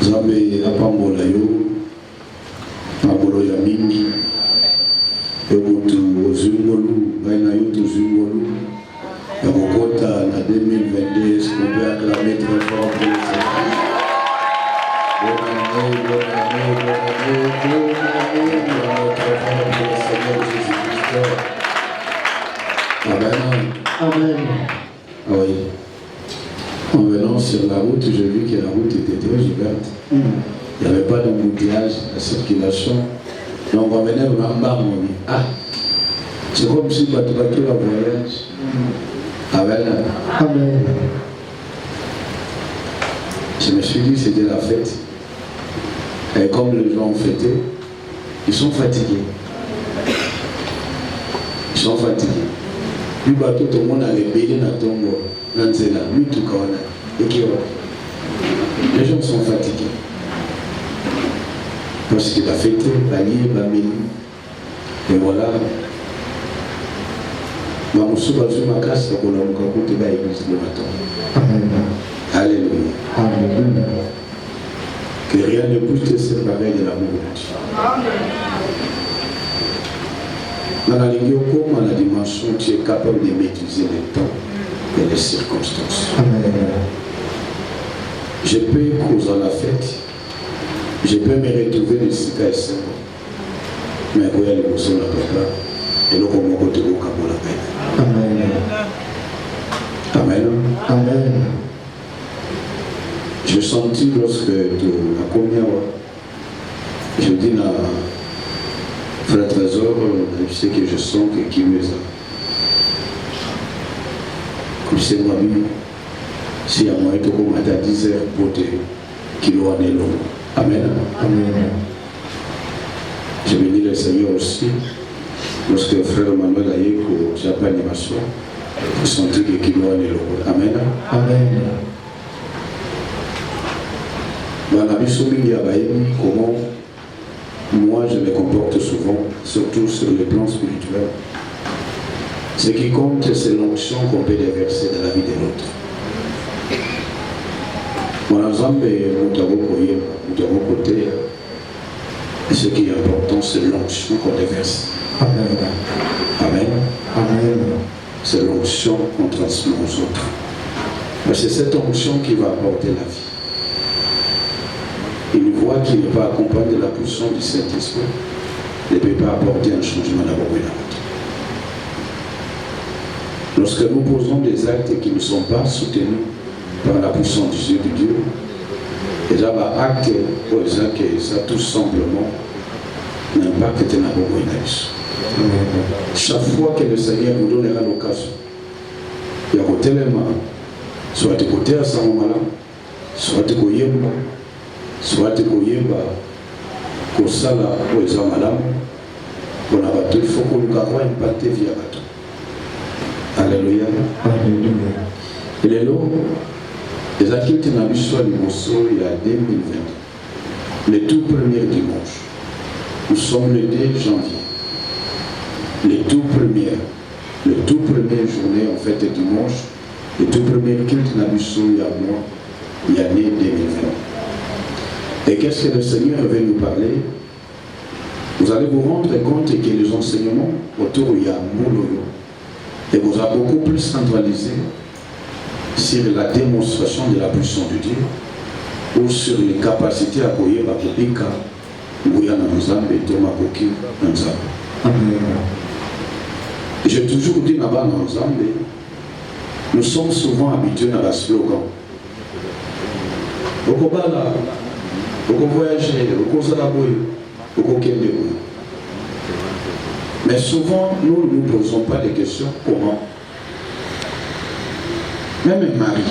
Zambe apambola yo pambola ya mingi yokutu ozungolu baina yotu zungolu ya kokota na 2022 est-ce qu'on peut acclamer très fort pour les enfants. Bonne année pour notre frère pour le Seigneur Jésus-Christ. Amen. Amen. Ah oui. En venant sur la route, j'ai vu que la route était très ouverte. Il n'y avait pas d'embouteillage, la circulation. Donc on venait au Rambam, on dit, ah, c'est comme si tu as pris le voyage. Amen. Amen. Je me suis dit, c'était la fête. Et comme les gens ont fêté, ils sont fatigués. Ils sont fatigués. Lui, tout le monde avait payé dans ton bois. Lui, tout le monde. Les gens sont fatigués. Parce qu'il a fêté, Bali, Bameli. Et voilà. Alléluia. Alléluia. Que rien ne puisse te séparer de l'amour de Dieu. Dans la ligne comme la dimension, tu es capable de maîtriser les temps et les circonstances. Amen. Je peux causer la fête, je peux me retrouver dans ce cas et mais vous allez vous sur la papa et le comment vous te la peine. Amen. Amen. Amen. J'ai senti lorsque la première je dis à frère Trésor, je sais que je sens que qui me ça. Comme c'est moi, si à moi, il faut à 10 heures pour te kilo en élo. Amen. Amen. Je bénis le Seigneur aussi. Lorsque le frère Manuel a eu que j'ai pas animation, je sentis que kilo en élo. Amen. Amen. Comment moi je me comporte souvent, surtout sur le plan spirituel. Ce qui compte, c'est l'onction qu'on peut déverser dans la vie de l'autre. Mon ensemble est mon côté. Et ce qui est important, c'est l'onction qu'on déverse. Amen. Amen. Amen. C'est l'onction qu'on transmet aux autres. Mais c'est cette onction qui va apporter la vie. Une voix qui n'est pas accompagnée de la puissance du Saint-Esprit ne peut pas apporter un changement d'abord et d'autre. Lorsque nous posons des actes qui ne sont pas soutenus par la puissance du Dieu de Dieu, et là, acte pour ça tout simplement l'impact de l'abord et d'autre. Chaque fois que le Seigneur vous donnera l'occasion, il y a côté les mains, soit de côté à sa maman, soit de côté soit de koyeba kosala oeza malamu mpona bato il faut koluka kwa impacte vie ya bato. Alléluia. Alléluia. Lelo ezalaki te na biso ya liboso ya 2020 le tout premier dimanche. Nous sommes le 2 janvier. Le tout premier journée en fait dimanche, le tout premier culte na biso ya mois ya l'année 2020. Et qu'est-ce que le Seigneur veut nous parler? Vous allez vous rendre compte que les enseignements autour de Yamouloyo et vous a beaucoup plus centralisé sur la démonstration de la puissance de Dieu ou sur les capacités à courir à Kopika ou à Nzambe et Thomas Koki Nzambe. Amen. J'ai toujours dit là-bas dans Nzambe, nous sommes souvent habitués à la slogan. Okobala, oko voyager, oko zalaboy, oko kendeboy. Mais souvent, nous ne nous posons pas des questions comment. Même un mari,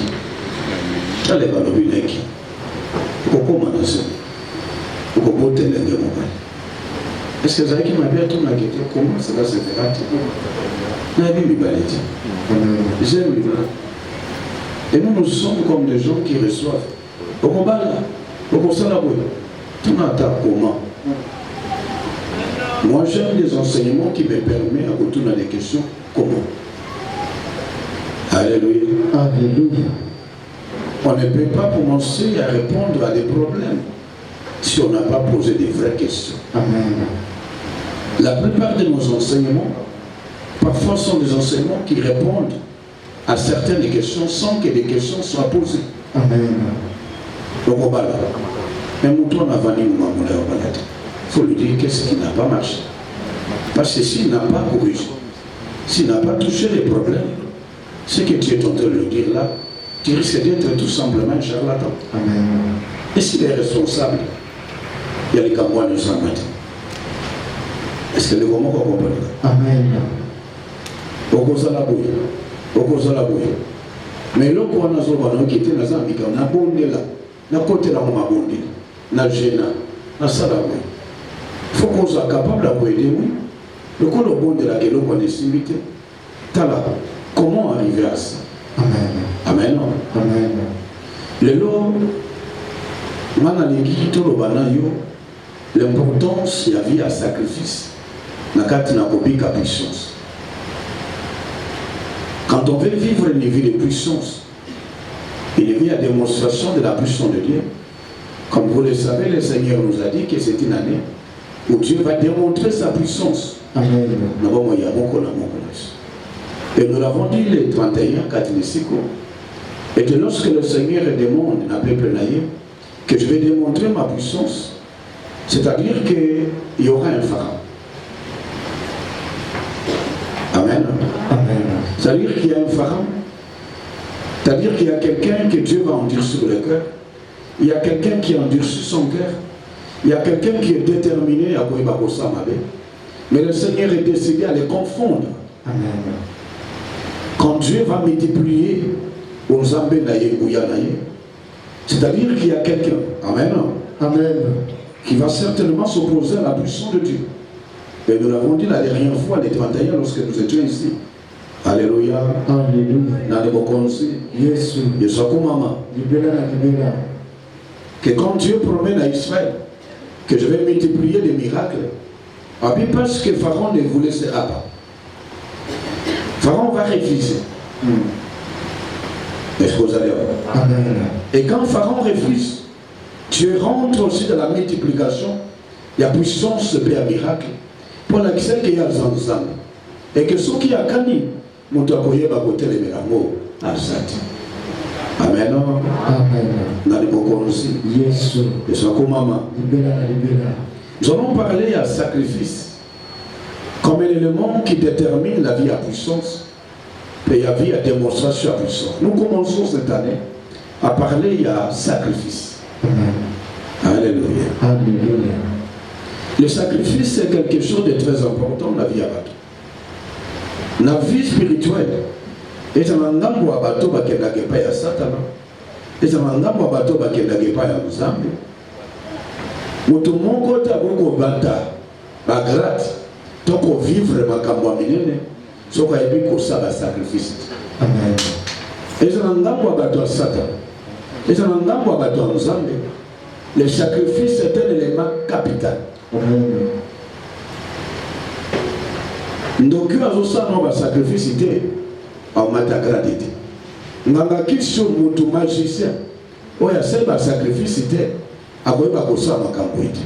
elle est dans le bineki. Oko manase, oko bote l'engé mobile. Est-ce que vous avez qui m'a bien tout la question comment cela se fera? N'a vu mi baleti. J'aime lui. Et nous sommes comme des gens qui reçoivent. Oko bala. Comment? Moi j'aime les enseignements qui me permettent à retourner à des questions comment. Alléluia. Alléluia. On ne peut pas commencer à répondre à des problèmes si on n'a pas posé des vraies questions. Amen. La plupart de nos enseignements, parfois, sont des enseignements qui répondent à certaines questions sans que des questions soient posées. Amen. Donc, on va là. Un mouton n'a pas dit il faut lui dire qu'est-ce qui n'a pas marché. Parce que s'il n'a pas corrigé, s'il n'a pas touché les problèmes, ce que tu es en train de lui dire là, tu risques d'être tout simplement un charlatan. Amen. Et s'il est responsable, il y a les campagnes de Saint-Martin. Est-ce que les Romains comprennent? Amen. Mais le quoi n'a pas qui était dans Zambika, n'a bondé là, n'a côté là, n'a bondé, n'a gêné, n'a salaboué. Il faut qu'on soit capable d'aider, oui. Le coup de bon de la gueule, on est simité. Tala, comment arriver à ça? Amen. Amen. Amen. Le lot, l'importance de la vie à sacrifice. N'a qu'à puissance. Quand on veut vivre une vie de puissance, une vie à démonstration de la puissance de Dieu, comme vous le savez, le Seigneur nous a dit que c'est une année où Dieu va démontrer sa puissance. Amen. Et nous l'avons dit le 31, 4 et que lorsque le Seigneur demande à peuple naïf que je vais démontrer ma puissance, c'est-à-dire qu'il y aura un pharaon. Amen. Amen. C'est-à-dire qu'il y a un pharaon. C'est-à-dire qu'il y a quelqu'un que Dieu va endurcir le cœur. Il y a quelqu'un qui endurcit son cœur. Il y a quelqu'un qui est déterminé à Koïba Kosamabé. Mais le Seigneur est décidé à les confondre. Amen. Quand Dieu va multiplier aux Zambé Naye Naye, c'est-à-dire qu'il y a quelqu'un, Amen, Amen, qui va certainement s'opposer à la puissance de Dieu. Et nous l'avons dit la dernière fois, les 31, lorsque nous étions ici. Alléluia. Alléluia. Dans les Bokonsi. Yes. Maman. Libéra. Que quand Dieu promet à Israël que je vais multiplier des miracles, parce que Pharaon ne voulait se abattre. Pharaon va refuser. Est-ce que vous allez voir? Amen. Et quand Pharaon refuse, Dieu rentre aussi dans la multiplication. Il y a puissance de un miracle. Pour l'accès qu'il y a ensemble. Et que ceux qui ont gagné, nous avons côté les miracles. Amen. Amen. Dans les bocons aussi. Yes. Et ça comme maman. Libéra. Nous allons parler à sacrifice comme un élément qui détermine la vie à puissance et la vie à démonstration à puissance. Nous commençons cette année à parler à sacrifice. Amen. Alléluia. Alléluia. Le sacrifice, c'est quelque chose de très important dans la vie à bateau. Dans la vie spirituelle, et ça m'a dit à bateau qui n'a pas ya Satan, et ça m'a dit à bateau qui n'a pas ya Nzambe. Tout le monde a beaucoup de bata, ma gratte, tant qu'on vivre ma camouamine, ce qu'on a dit pour ça, le sacrifice. Amen. Et ça m'a dit à bateau Satan, et ça m'a dit à bateau Nzambe. Le sacrifice est un élément capital. Amen. Donc, il y a un sacrifice en matagradité. Il y a un magicien. Il y a un sacrifice à quoi il y a un sacrifice.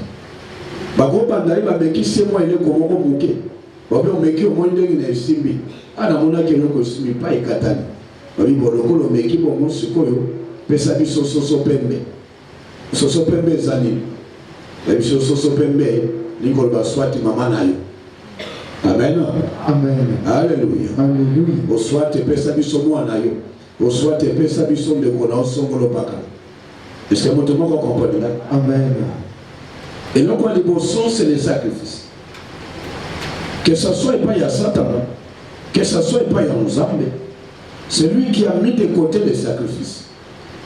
Amen. Amen. Alléluia. Alléluia. Au soit te pesa biso mwana yo. Au soit te pesa biso de kona osongolo paka. Est-ce que vous comprenez là? Amen. Et donc les bossons c'est les sacrifices. Que ce soit pas à Satan, que ce soit pas à Nzambe, c'est lui qui a mis de côté les sacrifices.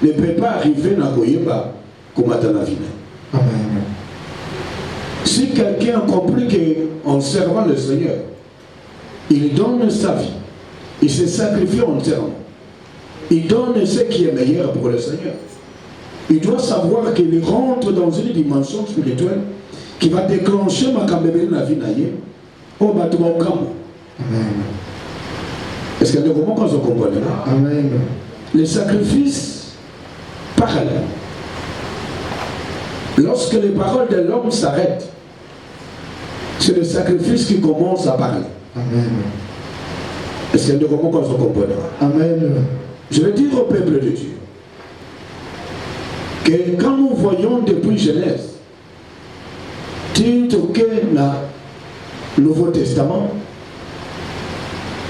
Ne peut pas arriver à Koyeba comme à Tanavina. Amen. Si quelqu'un a compris qu'en servant le Seigneur, il donne sa vie, il se sacrifie entièrement, il donne ce qui est meilleur pour le Seigneur, il doit savoir qu'il rentre dans une dimension spirituelle qui va déclencher ma cambébé dans la vie naïe au bateau au camp. Amen. Est-ce que vous comprenez là? Amen. Le sacrifice parle, lorsque les paroles de l'homme s'arrêtent, c'est le sacrifice qui commence à parler. Amen. Est-ce que nous comprenons? Amen. Je veux dire au peuple de Dieu que quand nous voyons depuis Genèse, tout le Nouveau Testament,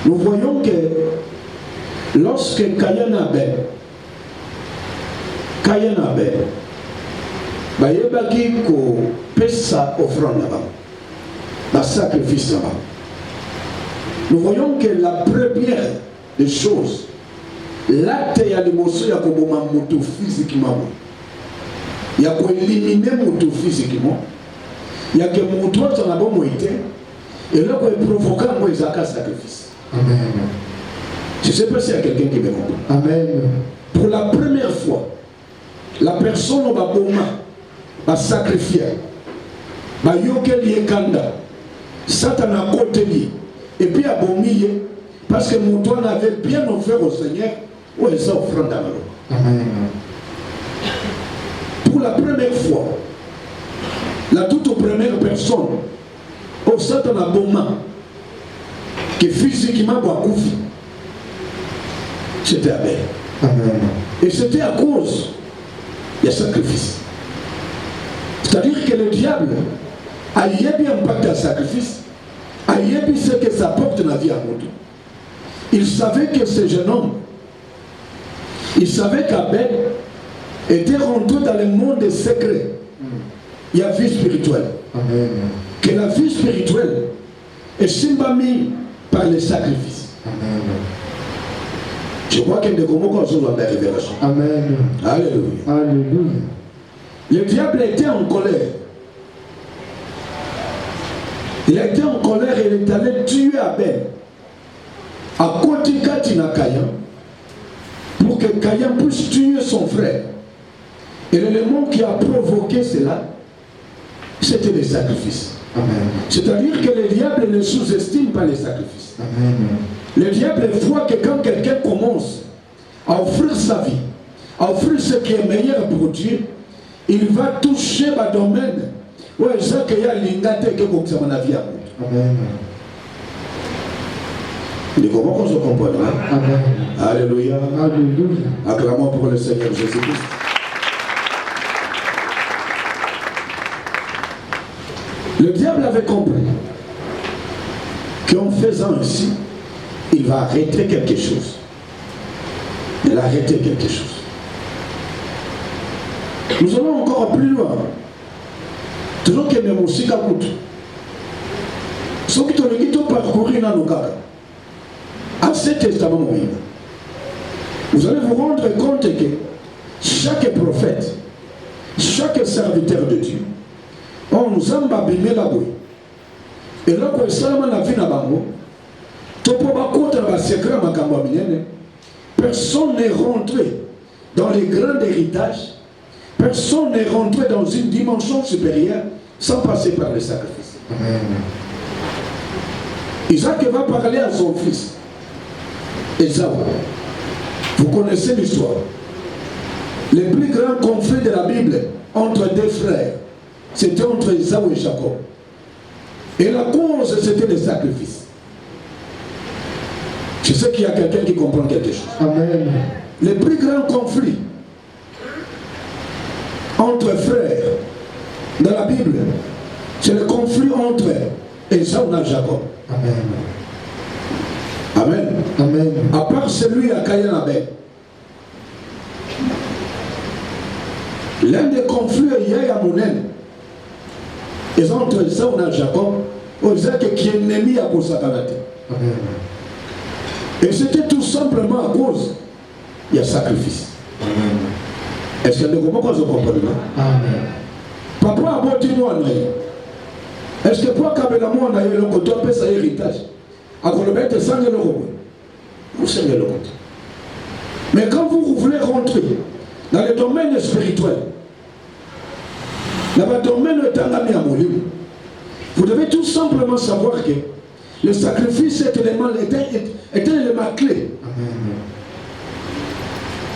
nous voyons que lorsque Caïn Abel, bayebaki ko pesa offrande là-bas, la sacrifice là-bas. Nous voyons que la première des choses, l'acte ya l'émotion ya koboma moto physiquement, ya ko éliminer moto physiquement, ya que moto na bomo été et là ko provoquer moi ezaka sacrifice. Amen. Je ne sais pas s'il y a quelqu'un qui me comprend. Amen. Pour la première fois, la personne au baboma va sacrifier, va yokel yekanda, Satan a côté lié, et puis a bomié, parce que mon toit avait bien offert au Seigneur, où elle s'est offrande à l'eau. Amen. Pour la première fois, la toute première personne, au Satan a boma, qui physiquement va couper, c'était Abel. Amen. Et c'était à cause du sacrifice. C'est-à-dire que le diable a bien impacté le sacrifice, a bien ce que ça porte dans la vie à Moudou. Il savait que ce jeune homme, il savait qu'Abel était rentré dans le monde des secrets. Il y a vie spirituelle. Amen. Que la vie spirituelle est symbamisée par les sacrifices. Amen. Je crois qu'il y a des gros mots sur la révélation. Amen. Alléluia. Alléluia. Le diable était en colère. Il était en colère et il est allé tuer Abel. À côté de Caïn, pour que Caïn puisse tuer son frère. Et l'élément qui a provoqué cela, c'était les sacrifices. Amen. C'est-à-dire que le diable ne sous-estime pas les sacrifices. Amen. Le diable voit que quand quelqu'un commence à offrir sa vie, à offrir ce qui est meilleur pour Dieu, il va toucher le domaine où il y a l'ingate qui est comme la vie à vous. Amen. Et comment on se comprend? Amen. Alléluia. Alléluia. Acclamons pour le Seigneur Jésus-Christ. Le diable avait compris qu'en faisant ainsi, il va arrêter quelque chose. Il a arrêté quelque chose. Nous allons encore plus loin. Toujours que même aussi qu'acoute. Ce qui te dit de parcourir dans nos cas. Ancien Testament, vous allez vous rendre compte que chaque prophète, chaque serviteur de Dieu, on nous a babimé la bouille. Et là, quand seulement la vie n'a pas mot, personne n'est rentré dans les grands héritages, personne n'est rentré dans une dimension supérieure sans passer par le sacrifice. Amen. Isaac va parler à son fils, Ésaü. Vous connaissez l'histoire. Le plus grand conflit de la Bible entre deux frères, c'était entre Ésaü et Jacob. Et la cause, c'était le sacrifice. Je sais qu'il y a quelqu'un qui comprend quelque chose. Amen. Le plus grand conflit entre frères dans la Bible, c'est le conflit entre Ésaü et Jacob. Amen. Amen. Amen. À part celui à Caïn Abel. L'un des conflits est à Monen. Et entre Ésaü et Jacob, Isaac qui est ennemi à Kosakanate. Amen. Et c'était tout simplement à cause il y a sacrifice. Amen. Est-ce que vous comprenez? Amen. Papa a beau dire moi, est-ce que pour qu'à moi, on a eu le côté, on peut ça héritage? À Colobette, sans le robot. Vous savez le côté. Mais quand vous voulez rentrer dans le domaine spirituel, dans le domaine de Molim, vous devez tout simplement savoir que le sacrifice est l'élément clé. Amen.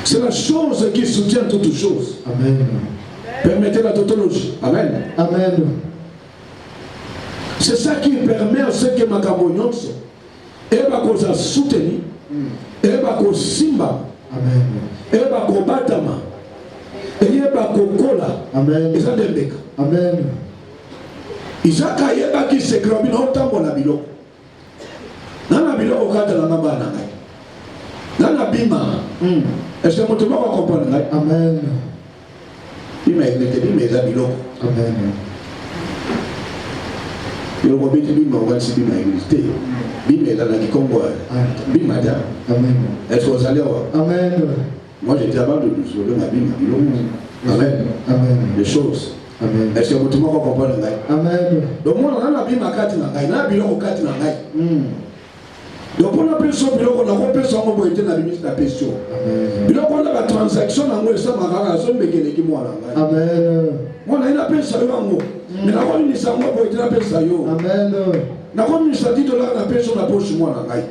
C'est la chose qui soutient toutes choses. Amen. Permettez la tautologie. Amen. Amen. C'est ça qui permet à ceux qui m'accompagnent et qui soutenir, et qui simba, et qui batama, et qui kola. Amen. Ils ont des becs. Amen. Ils ont qui se grabent dans le temps pour la bilo. Dans la bilo, au cadre de la mamba. Dans la bima. Est-ce que vous comprenez? Amen. Bima est mais la bilo. Amen. Il y a un bima aussi bima existé. Bima est dans la Kikombo. Bima da. Amen. Est-ce que vous allez voir? Amen. Moi j'étais avant de nous la bima. Amen. Amen. Les choses. Amen. Est-ce que vous comprenez? Amen. Donc moi on a la bima kati na ngai, na bilo kati na ngai. Donc on appelle ça bilo on appelle ça mo boité na limite la question. Amen. Bilo on a la transaction na ngo ça makaka so mbekele ki mwana ngai. Amen. Moi na ina pesa yo ngo. Mais na ko ni sa ngo boité na pesa yo. Amen. Na ko ni sa $10 na pesa na poche mwana ngai.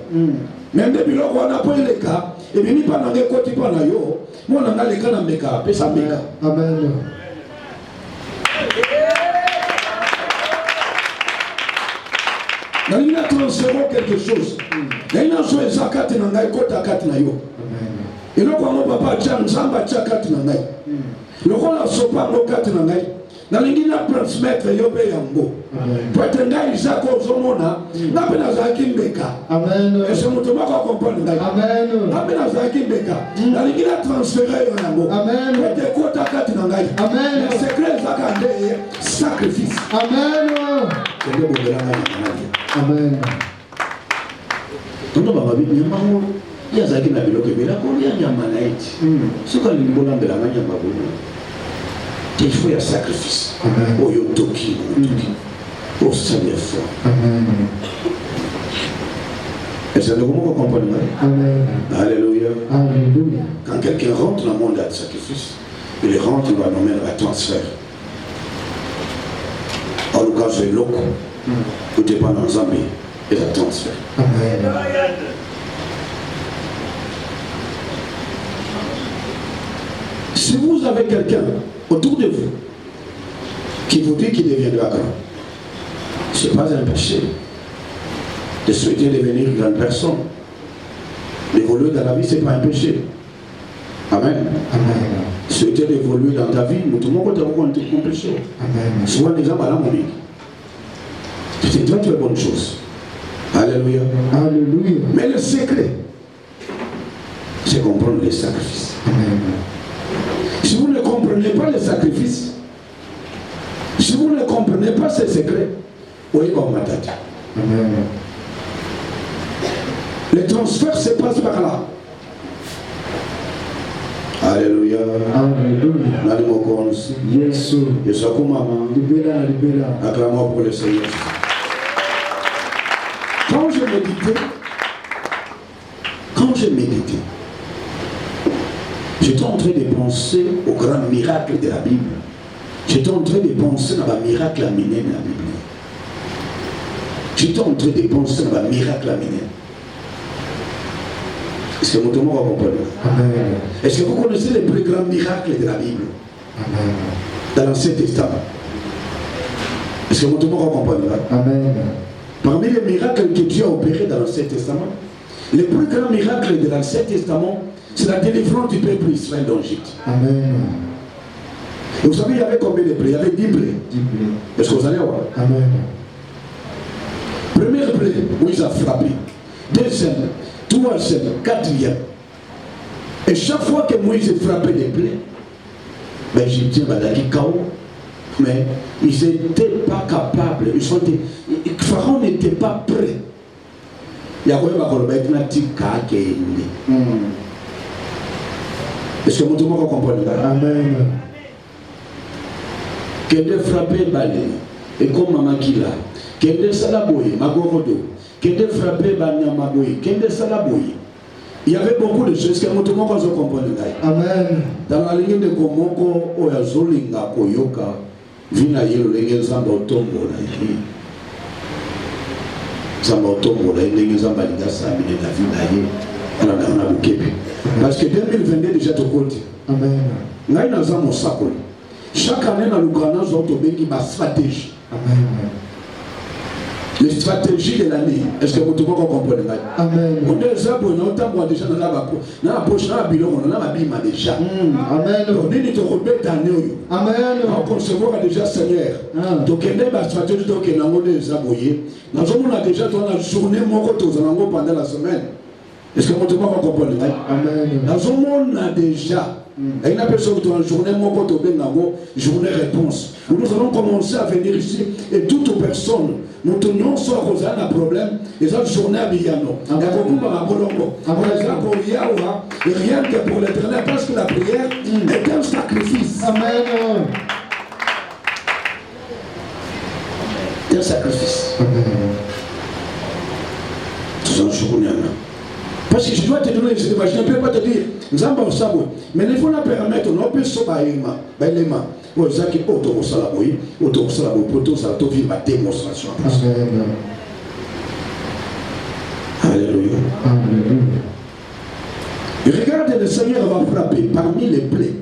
Même de bilo on a pas le cas et bien ni pas na ngai koti pa na yo. Mwana ngai le kana meka pesa meka. Amen. Il a transféré quelque chose. Il a joué sa carte dans la côte à carte. Et donc, on papa tient Zamba tient carte dans la. Le rôle a sopa nos carte dans la. Dans l'ingénieur transmettre Yobe Yambo. Pour être un gars, il s'est Zomona. N'a pas d'Azakim Beka. Amen. Et c'est mon tomac à comprendre. Amen. N'a pas d'Azakim Beka. Dans l'ingénieur transféré Yambo. Amen. Pour être côte à carte dans la. Amen. Le secret Zakandé, sacrifice. Amen. C'est le bon de la Amen. Tondo baba bi nyambo ya zaki na biloke bela ko ya nyama na eti. Soka limbola mbela nyama bono. Il faut un sacrifice. Amen. Oh yo toki, oh Seigneur fort. Amen. Et ça nous comprend. Amen. Alléluia. Alléluia. Quand quelqu'un rentre dans le monde de sacrifice, il rentre, il va nommer un transfert. En tout cas, c'est loco. Tout dépend dans Zambie et la transfert. Amen. Si vous avez quelqu'un autour de vous qui vous dit qu'il deviendra grand, ce n'est pas un péché de souhaiter devenir une grande personne. D'évoluer dans la vie, ce n'est pas un péché. Amen. Amen. Souhaiter d'évoluer dans ta vie, nous tout le monde est un péché. Amen. Souvent, un exemple à la monnaie. C'est une très bonne chose. Alléluia. Alléluia. Mais le secret, c'est comprendre les sacrifices. Amen. Si vous ne comprenez pas les sacrifices, si vous ne comprenez pas ces secrets, voyez pas ma tête. Amen. Les transferts se passent par là. Alléluia. Alléluia. Yes. Acclamons pour le Seigneur. Quand je méditais, j'étais en train de penser au grand miracle de la Bible. J'étais en train de penser dans le miracle amené dans la Bible. J'étais en train de penser dans le miracle amené. Est-ce que vous comprenez? Amen. Est-ce que vous connaissez les plus grands miracles de la Bible? Amen. Dans l'Ancien Testament. Est-ce que vous comprenez? Amen. Parmi les miracles que Dieu a opérés dans l'Ancien Testament, le plus grand miracle de l'Ancien Testament, c'est la délivrance du peuple Israël d'Égypte. Amen. Et vous savez, il y avait combien de plaies? Il y avait 10 plaies. Est-ce que vous allez voir? Amen. Première plaie, Moïse a frappé. Deuxième, troisième, quatrième. Et chaque fois que Moïse frappait des plaies, les Égyptiens avaient chaos. Mais ils n'étaient pas capables. Pharaon n'était pas prêt. Il y a est-ce que vous comprenez? Amen. Que de frapper balai, et comme maman qui l'a, que de salaboyer, magorodo, que de frapper banyamaboy, que de salaboyer. Il y avait beaucoup de choses que vous comprenez. Amen. Dans la ligne de Komoko, Oyazolinga, Koyoka, Vina Yelo, les Zamba Tombo, Zamba Tombo, les Zamba Ligasa, la Vina. Parce que 2022 déjà tout compte. Amen. Chaque année dans le Ghana, nous avons une stratégie. Amen. Les stratégies de l'année. Est-ce que vous comprenez? Amen. On est déjà dans la poche, dans la bilan, on a déjà. Amen. On est dans le Amen. on concevoir déjà Seigneur. Donc il y a une stratégie donc on a déjà boyé. Nous avons déjà dans la journée pendant la semaine. Est-ce que vous comprenez? Amen. Nous avons déjà. Et une personne qui dans la journée journée réponse. Nous allons commencer à venir ici et toute personne nous tenons soit cause un problème et ça journée à Biyano. Et rien que pour l'éternel parce que la prière est un sacrifice. Amen. Un sacrifice. C'est un journée. Parce que je dois te donner, je ne peux pas te dire, nous avons ça, mais il faut la permettre, on peut se bailler, les mains. Vous savez qu'il faut autour de ça, pour vivre la démonstration. Alléluia. Regardez, le Seigneur va frapper parmi les plaies.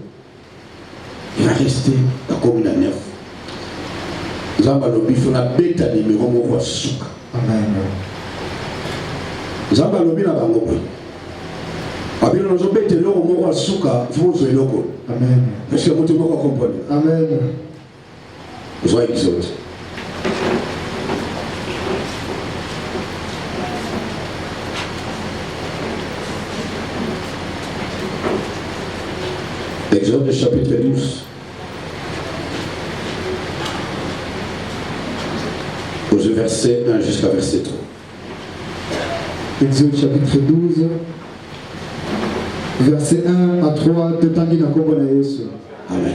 Il va rester la commune à neuf. Nous avons le bif, on a bêta numéro, on va souka. Amen. Zamba lobi na bango boy. Abino nozo bete loko moko asuka vuzo eloko. Amen. Est-ce que vous pouvez comprendre? Amen. Sois exaucé. Exode chapitre 12. Au verset 1 jusqu'à verset 3. Exode chapitre 12, verset 1 à 3, Amen.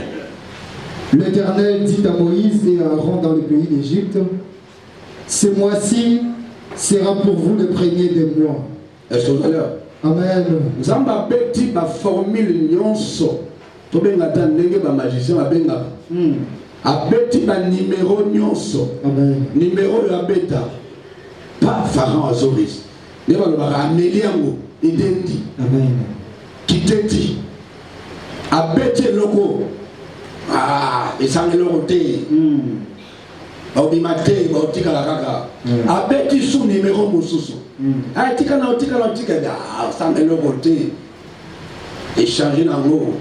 L'Éternel dit à Moïse et à Aaron dans le pays d'Égypte, ce mois-ci sera pour vous le premier des mois. Est-ce que vous allez là? Amen. Nous avons petit ma formule nyonso. To benga ta ndenge ba magicien ba benga. A petit ba numéro nyonso. Amen. Numéro ya beta. Pas Pharaon Azoris. Ne va le ramener yango idendi. Amen. Kiteti. A beti logo. Ah, et ça me le roté. Obimate, botika la kaka. A beti sous numéro mususu. Ah, tika na tika la tika. Ah, ça me le roté. Échanger dans l'eau.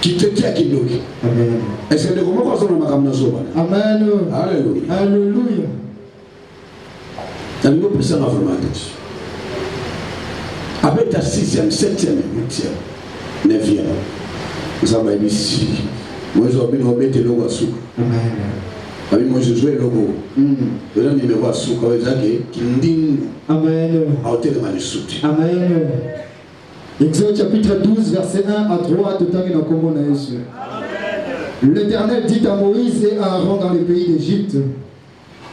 Kiteti à Kindoki. Amen. Est-ce que comment on s'en va Amen. Alléluia. Alléluia. Dans le plus en informatique. Avec ta 6e, 7e, 8e, 9e. Nous avons ici. Moi, je vais vous mettre le logo à souk. Amen. Moi, je joue le logo. Je vais numéro à souk. Amen. Amen. Exode chapitre 12, verset 1 à 3, tout à l'Éternel dit à Moïse et à Aaron dans le pays d'Égypte,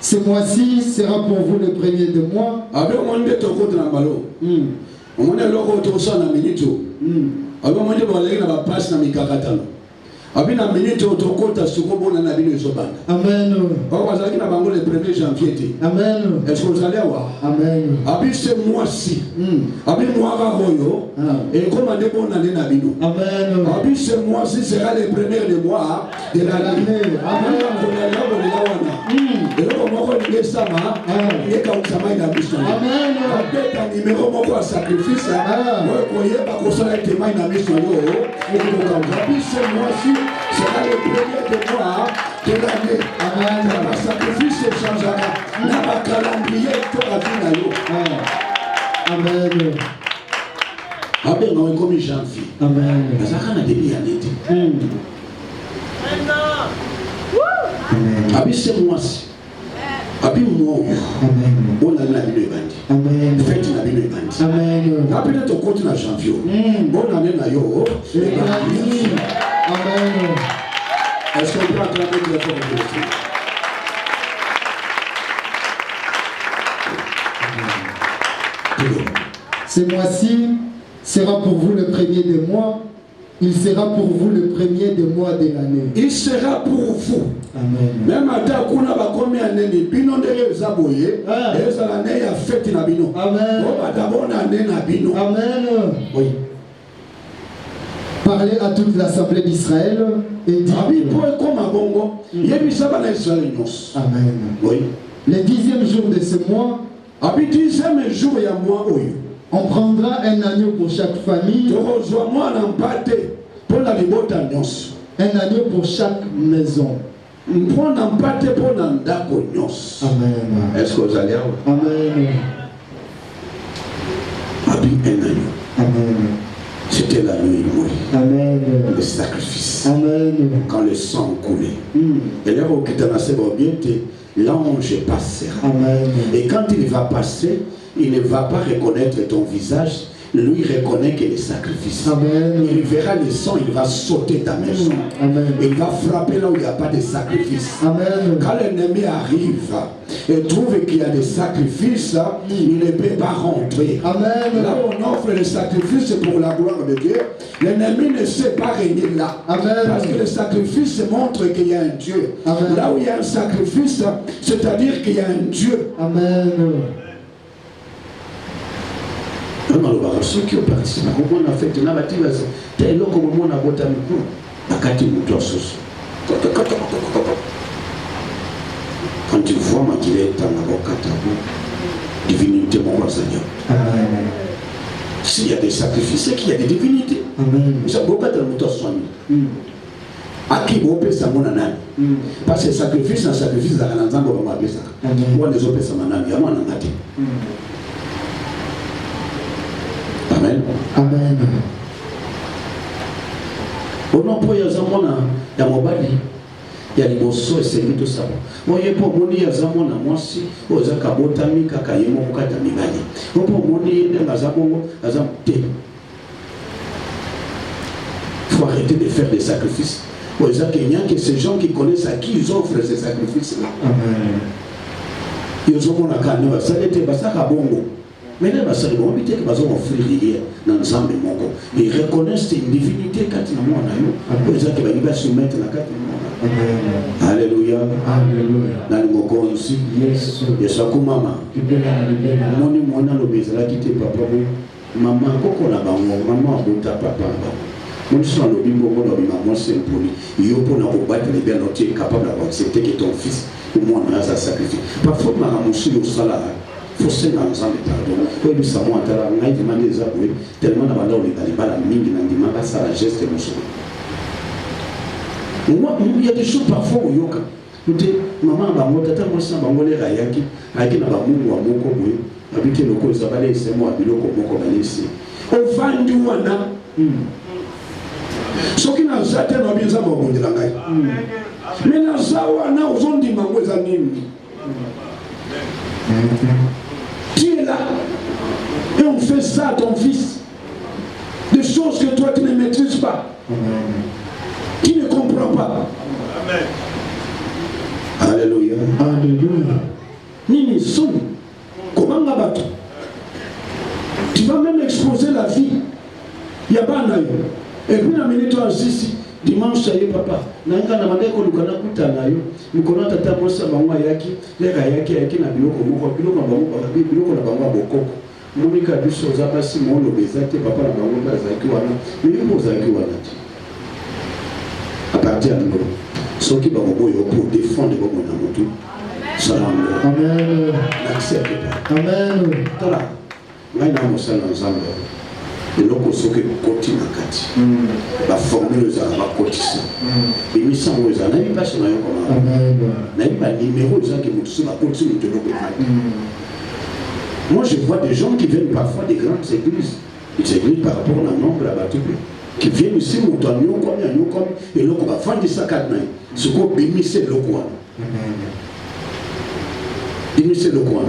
ce mois-ci sera pour vous le premier de mois. On est logo to sana minito. Aba mwende baleki na ba pass na mikakatano. Abina minito to kota sukobona na bino ezobanda. Amen. Ba wazaki na bango le 1er janvier te. Amen. Est-ce que vous allez voir? Amen. Abi ce mois-ci. Abi mois royo et comme on est bon année na bino. Amen. Abi ce mois-ci sera le premier de mois de l'année. Amen. Et là on va dire ça et quand ça m'a été Amen. Abeta numéro moko à sacrifice. Moi croyez pas que ça a été main na mission yo. Et donc ce mois-ci sera le premier de mois de l'année. Amen. Le sacrifice changera. Na ba calendrier to azina yo. Amen. Aben on comme janvier. Amen. Ça kana début année. Amen. Abi ce mois-ci. Abi mo. Amen. On a la bino ebandi. Amen. Fête na bino ebandi. Amen. Na peut-être au côté na janvier. Bonne année na yo. Amen. Est-ce qu'on peut acclamer le fort de Dieu? Ce mois-ci sera pour vous le premier des mois. Il sera pour vous le premier des mois de l'année. Il sera pour vous. Amen. Même à Takuna Bakomi Anene, Bino de Zaboye, et l'année a fait na Bino. Amen. D'abord l'année na Bino. Amen. Oui. Parlez à toute l'assemblée d'Israël et dites. Amen. Oui. Le 10e jour de ce mois, on prendra un agneau pour chaque famille, un agneau pour chaque maison. Amen. Est-ce que vous allez avoir? Amen. Amen. C'était la nuit, oui. Amen. Le sacrifice. Amen. Quand le sang coulait. Et là, au l'ange passera. Amen. Et quand il va passer, il ne va pas reconnaître ton visage. Lui reconnaît que les sacrifices. Amen. Il verra le sang, il va sauter ta maison. Amen. Il va frapper là où il n'y a pas de sacrifice. Amen. Quand l'ennemi arrive et trouve qu'il y a des sacrifices, il ne peut pas rentrer. Amen. Là où on offre le sacrifice pour la gloire de Dieu, l'ennemi ne sait pas régner là. Amen. Parce que le sacrifice montre qu'il y a un Dieu. Amen. Là où il y a un sacrifice, c'est-à-dire qu'il y a un Dieu. Amen. Ceux qui ont participé à la fête, quand tu vois ma kilette en divinité, mon Seigneur. S'il y a des sacrifices, c'est qu'il y a des divinités. Ça beaucoup de moutons soignés. À qui vous payez ça mon anani? Parce que sacrifice, un sacrifice, ça n'a pas de ça. Moi, les autres, ça m'a dit, moi, on a dit. Amen. Amen. On a pour Yazamona, il y a mon bali, il y a les bossos et c'est tout ça. Moi, il y a pour mon Yazamona, moi aussi, aux Akabotami, Kakayemo, Katamibani. On peut mon Yazamo, Azamte. Il faut arrêter de faire des sacrifices. Aux Akényens, que ces gens qui connaissent à qui ils offrent ces sacrifices-là. Amen. Ils ont mon Akane, ça n'était pas ça à Bongo. Mais là, ça va éviter que nous offrir hier dans l'ensemble de mon corps. Ils reconnaissent une divinité quand ils m'ont eu. Pour les gens qui vont soumettre la carte. Alléluia. Alléluia. Dans le mot aussi. Yes. Yes, maman. Mon nom, mon nom, la quitté papa. Maman, pourquoi on a maman, bota papa. Mon soin, le bimbo, mon maman, c'est poli. Il y a pour nous battre les bien, tu es capable d'accepter que ton fils, ou moi, on a sa sacrifice. Parfois, maman, monsieur, au salaire. Il faut se faire ensemble pardon. Pour lui savoir on a demandé des aboués tellement d'abord on est allé bas la mine dans des mains ça la geste émotion. Moi il y a des choses parfois où yoka. Tu dis maman ba mo tata mo sa ba ngole rayaki aki na ba mungu wa moko boye habite loko zabale c'est moi biloko moko balisi. On vandi wana. Soki na zate no biza mo bondela ngai. Mais na zawa na ozondi mango za nini? Tu es là et on fait ça à ton fils. Des choses que toi tu ne maîtrises pas. Tu ne comprends pas. Amen. Alléluia. Alléluia. Nini son. Comment va battre? Tu vas même exposer la vie. Il n'y a pas un. Et puis la minute ici. Dimanche ça y est papa. Nanga na mandeko lukana kutana yo. Mikono tata mosa bangwa yaki, leka yaki na biloko moko biloko bangwa biloko na bangwa bokoko. Monika biso za basi mono bezate papa na bangwa bazaki wana. Yimo zaki wana. À partir de nous, ceux qui vont pour défendre le monde dans tout. Salam. Amen. N'accepte pas. Amen. Voilà. Maintenant nous sommes ensemble. Et nous sommes côté na kati. La formule za ba kotisa. Et nous sommes aux années pas sur nayo comme. Amen. N'aime pas numéro za qui mutu ba kotisa de l'eau. Moi je vois des gens qui viennent parfois des grandes églises. Les églises par rapport au nombre à battu qui viennent ici montagneux comme et l'eau va faire des sacs à main. Ce qu'on bénissait le coin. Bénissez le coin.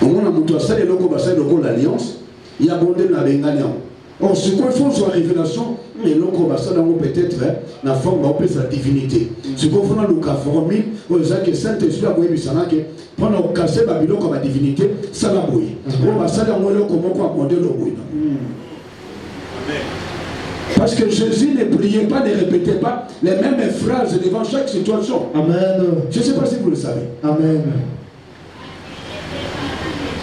Au moins on a montré ça les locaux va ça le coin l'alliance. Il y a abondé dans les gagnants. Or, ce qu'il faut sur la révélation, mais l'on va ça dans peut-être la forme de sa divinité. Ce qu'il faut dans le cas formé, on a que Saint-Esprit a bouillé ça que pendant qu'on casse Babylone comme la divinité, ça l'a bouillé. On va ça dans le comment qu'on a demandé le bouillé. Parce que Jésus ne priait pas, ne répétait pas les mêmes phrases devant chaque situation. Amen. Je ne sais pas si vous le savez. Amen.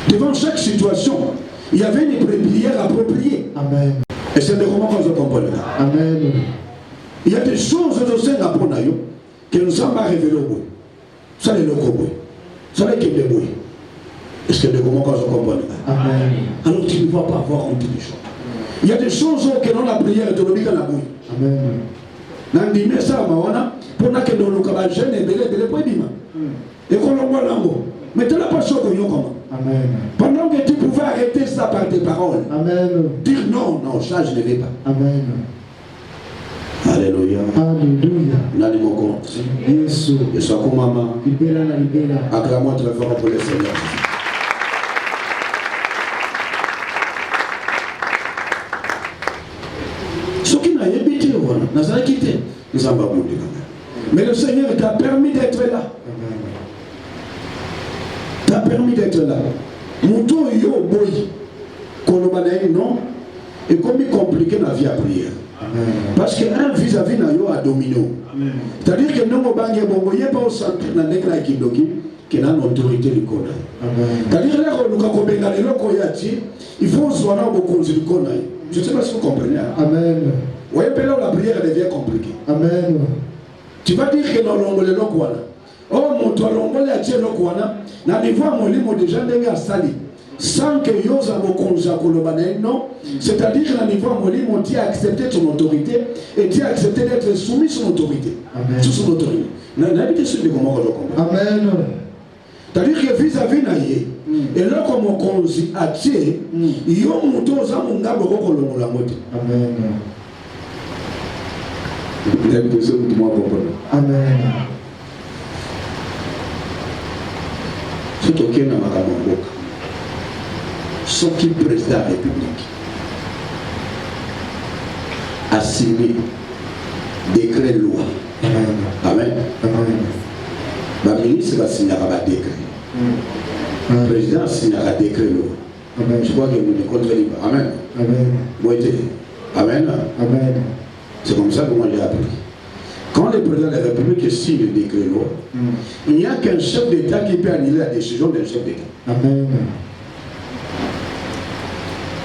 Devant chaque situation, il y avait une prière appropriée. Amen. Et c'est de comment vous comprenez. Amen. Il y a des choses aussi que nous sommes révélées au bout. Ça les locaux. Ça les qui est debout. Est-ce que de comment vous comprenez? Amen. Alors tu ne vas pas avoir honte des choses. Il y a des choses que l'on a prière de l'obéir à la bouille. Amen. Nandime ça, mawana, pour que dans le cabal jeune et belé, pour bima. Et qu'on l'envoie là-haut. Mais tu n'as pas chaud comment. Amen. Pendant que tu pouvais arrêter ça par tes paroles. Amen. Dire non, non, ça je ne vais pas. Amen. Alléluia. Alléluia. Nani mon compte. Yesu. Et soit comme maman. Libéra la libéra. Acclamons très fort pour le Seigneur. Ce qui n'a évité, voilà, n'a pas quitté. Nous avons pas boudé quand même. Mais le Seigneur t'a permis d'être là. T'a permis d'être là. Mouton yo boy. Kolobanaï non. Et comme il compliqué la vie à prière. Parce qu'un vis-à-vis n'a yo à domino. C'est-à-dire que nous, on ne peut pas sentir dans l'éclat qui est une autorité du Kona. C'est-à-dire que il faut se voir beaucoup de Kona. Je ne sais pas si vous comprenez. Amen. Oui, mais là, la prière devient compliquée. Amen. Tu vas dire que dans l'ongole le Kwana. Oh, mon toit l'ongole a tiré le Kwana. Dans les voies, mon livre déjà n'est pas sali. Sans que Yosa Bokonja Kolobane, non. C'est-à-dire que dans les voies, mon livre, tu as accepté ton autorité et tu as accepté d'être soumis sur son autorité. Amen. Sous son autorité. N'habitez sur les comment je comprends. Amen. C'est-à-dire que vis-à-vis naïe, et là comme on conduit à Dieu, il y a un mouton aux hommes qui ont la moitié. Amen. Amen. C'est ok dans ma caméra. Ce qui est président de la République a signé décret loi. Amen. Le ministre va signer un décret. Le président signe un décret loi. Je crois que vous ne contrôlez pas. Amen. Amen. Amen. C'est comme ça que moi j'ai appris. Quand le président de la République signe le décret loi, il n'y a qu'un chef d'État qui peut annuler la décision d'un chef d'État. Amen.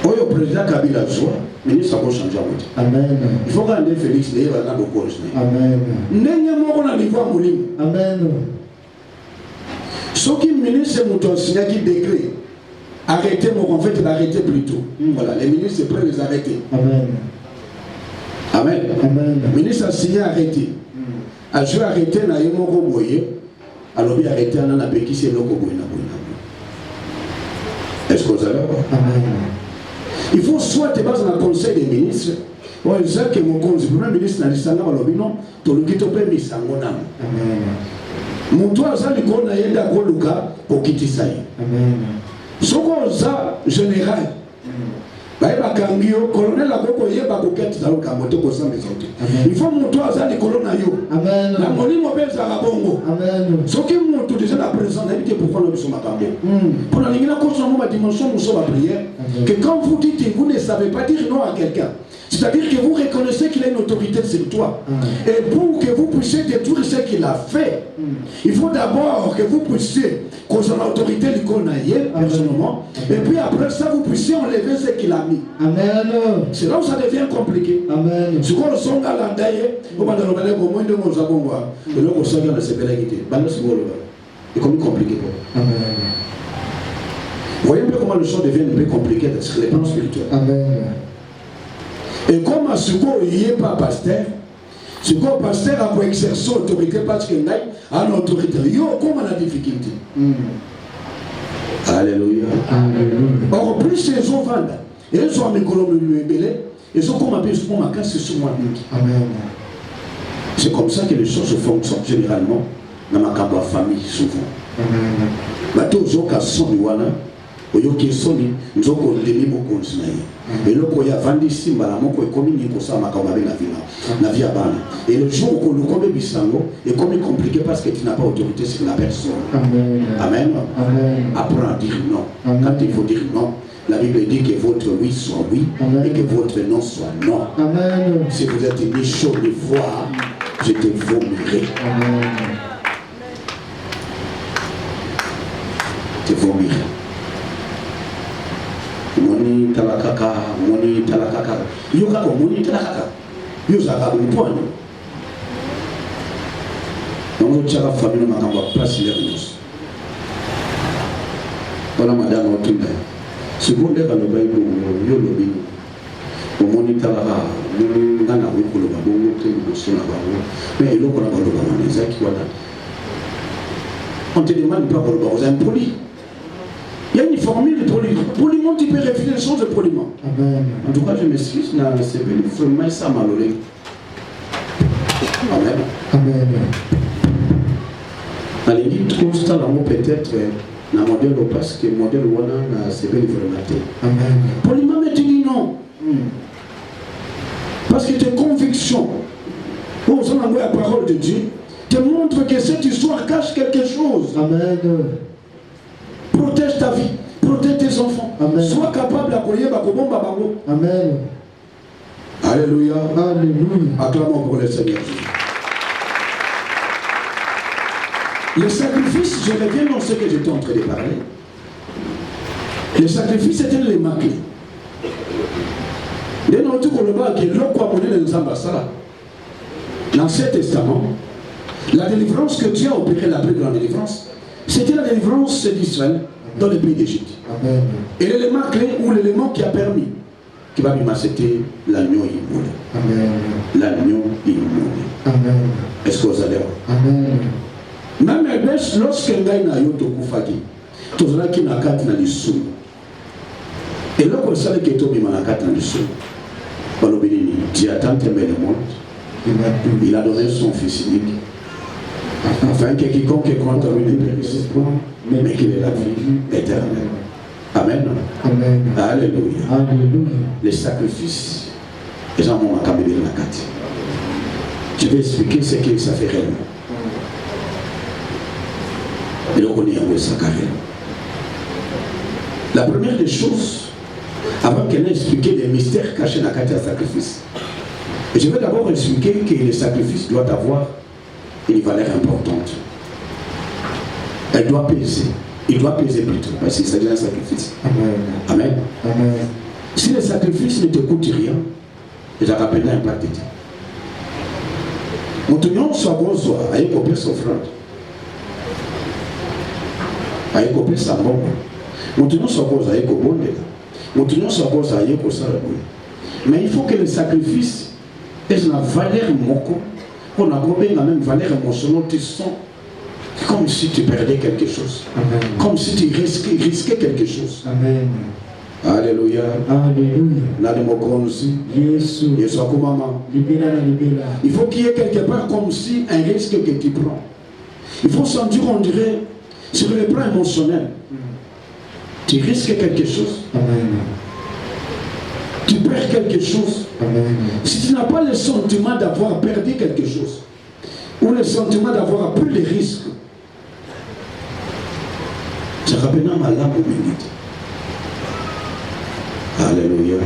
Le président Kabila soit, le ministre va changer à moitié. Amen. Il faut qu'on ait Félix Léa dans le cours. Amen. Amen. Ce qui est ministre, c'est signé qui décret. Arrêtez, en fait, l'arrêter plutôt. Voilà, les ministres sont prêts à les arrêter. Amen. Amen. Amen. Le ministre a signé arrêter. A joué arrêter, n'a eu mon boyer. Alors, il a arrêté, on a béquille, c'est le coboy. Est-ce que vous allez voir? Amen. Il faut soit te baser dans le conseil des ministres, ou que mon premier ministre n'a dit ça, non, tu le quittes au premier ministre. Amen. Mon toit, ça, il y a un Goluka pour quitter ça. Amen. Ce qu'on a général, il faut mon toit, ça, les colonnes. Amen. La moline mobile, ça va bon. Amen. Ce qui monte déjà la présence, habitez pour prendre le son macambo. Pour la ligne, la dimension, nous sommes à prière. Que quand vous dites, vous ne savez pas dire non à quelqu'un. C'est-à-dire que vous reconnaissez qu'il a une autorité sur toi. Et pour que vous puissiez détruire ce qu'il a fait, il faut d'abord que vous puissiez, qu'on soit l'autorité du Konaïe, personnellement, et puis après ça, vous puissiez enlever ce qu'il a mis. Amen. C'est là où ça devient compliqué. Amen. Ce qu'on songe à l'andaye, on va dans le moment de mon zabongoa, et là, on songe à la sépélagité. C'est comme compliqué. Amen. Vous voyez un peu comment le son devient un peu compliqué sur les plans spirituels. Amen. Et comme à ce qu'on n'y est pas pasteur, ce qu'on pasteur a pour exercer autorité parce qu'il a une autorité. Yo, comment la difficulté? Alléluia. Or, plus ces gens vendent, et ils sont à mes colonnes de l'ébélé, ils sont comme un peu sur ma casse sur moi. Amen. C'est comme ça que les choses fonctionnent généralement dans ma famille, souvent. Amen. Mais tous les gens qui sont oyoki soni nzoko ndemi mokonzi na ye eloko ya vandi simba la moko ekomi ni kosala makambo mabe na vie ya bana et le jour où le kombe bisango est comme compliqué parce que tu n'as pas autorité sur la personne. Amen. Amen. Amen. Apprends à dire non. Amen. Quand il faut dire non, La Bible dit que votre oui soit oui. Amen. Et que votre non soit non. Amen. Si vous êtes ni chaud ni froid, je te vomirai. Amen. Je te vomirai. Moni talakaka, moni talakaka. Yo kako moni talakaka. Yo zaka mpwani. Donc tu as la famille ma kamba place les nous. Voilà madame Otunda. Seconde dans le Bible yo lobi. Au moni talaka, ngana wikolo babongo te sona bango. Mais il okona balo ba nezaki wala. On te demande pas pour le impoli. Il y a une formule de poliment. Poliment, tu peux refuser les choses de poliment. Amen. En tout cas, je m'excuse, c'est vraiment ça malolé. Amen. Amen. Dans les livres, tout ça, peut-être, dans le modèle, parce que le modèle, c'est vraiment. Amen. Poliment, mais tu dis non. Parce que tes convictions, oh, ça la parole de Dieu, te montre que cette histoire cache quelque chose. Amen. Protège ta vie, protège tes enfants. Amen. Sois capable d'accueillir Bakobomba Bango. Amen. Alléluia. Alléluia. Acclamons pour le Seigneur. Le sacrifice, je reviens dans ce que j'étais en train de parler. Le sacrifice, c'était les marqués. Dans l'Ancien Testament, la délivrance que Dieu a opérée, la plus grande délivrance, c'était la délivrance d'Israël dans le pays d'Égypte. Et l'élément clé ou l'élément qui a permis, qui va bien, c'était l'agneau immolé. L'agneau immolé. Est-ce que vous allez voir? Même lorsque Ngaï n'a eu de Koufagi, tout cela qui n'a qu'à être sous. Et là, vous savez qu'il est tombé dans la carte dans le sous. Dieu a tant aimé le monde, il a donné son fils unique. Afin que quiconque croit en lui ne périsse point, mais qu'il ait la vie éternelle. Amen. Amen. Alléluia. Alléluia. Les sacrifices, les gens m'ont accabé de la carte. Je vais expliquer ce que ça fait réellement. Et donc on y a un sacrifice. La première des choses, avant qu'elle ait expliqué les mystères cachés dans la carte de sacrifice, et je vais d'abord expliquer que le sacrifice doit avoir une valeur importante. Elle doit peser. Il doit peser plutôt, parce qu'il s'agit d'un sacrifice. Amen. Amen. Amen. Si le sacrifice ne te coûte rien, il va rappeler un impact. Maintenant, soit bonsoir, aïe copier son offrande. Aïe copier sa bombe. Maintenant, soit bonsoir, aïe copier bonde. Maintenant, soit bonsoir, aïe copier sa bombe. Mais il faut que le sacrifice ait une valeur moko. On a la même valeur émotionnelle, tu sens comme si tu perdais quelque chose. Amen. Comme si tu risquais quelque chose. Amen. Alléluia. Alléluia. Il faut qu'il y ait quelque part comme si un risque que tu prends. Il faut sentir, on dirait, sur le plan émotionnel, tu risques quelque chose. Amen. Tu perds quelque chose. Amen. Si tu n'as pas le sentiment d'avoir perdu quelque chose, ou le sentiment d'avoir pris des risques, ça rappelle ma lampe au minute. Alléluia.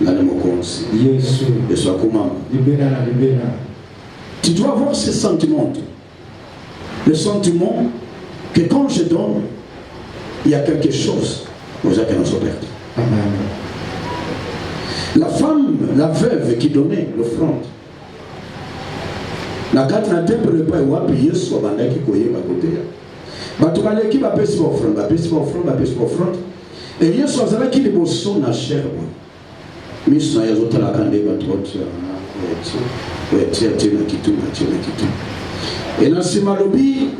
Alléluia. Et soit comment? Tu dois avoir ce sentiment. Le sentiment que quand je donne, il y a quelque chose aux gens qui nous sont perdus. Amen. La femme, la veuve qui donnait l'offrande, la carte n'a pas le pas ou appuyer sur la bande qui coyait à côté. Batukale qui va payer offrande, va payer offrande. Et il y a soit ça qui les bossons na cher. Mais ça y a d'autres la cande battre. Et dans ce malobi,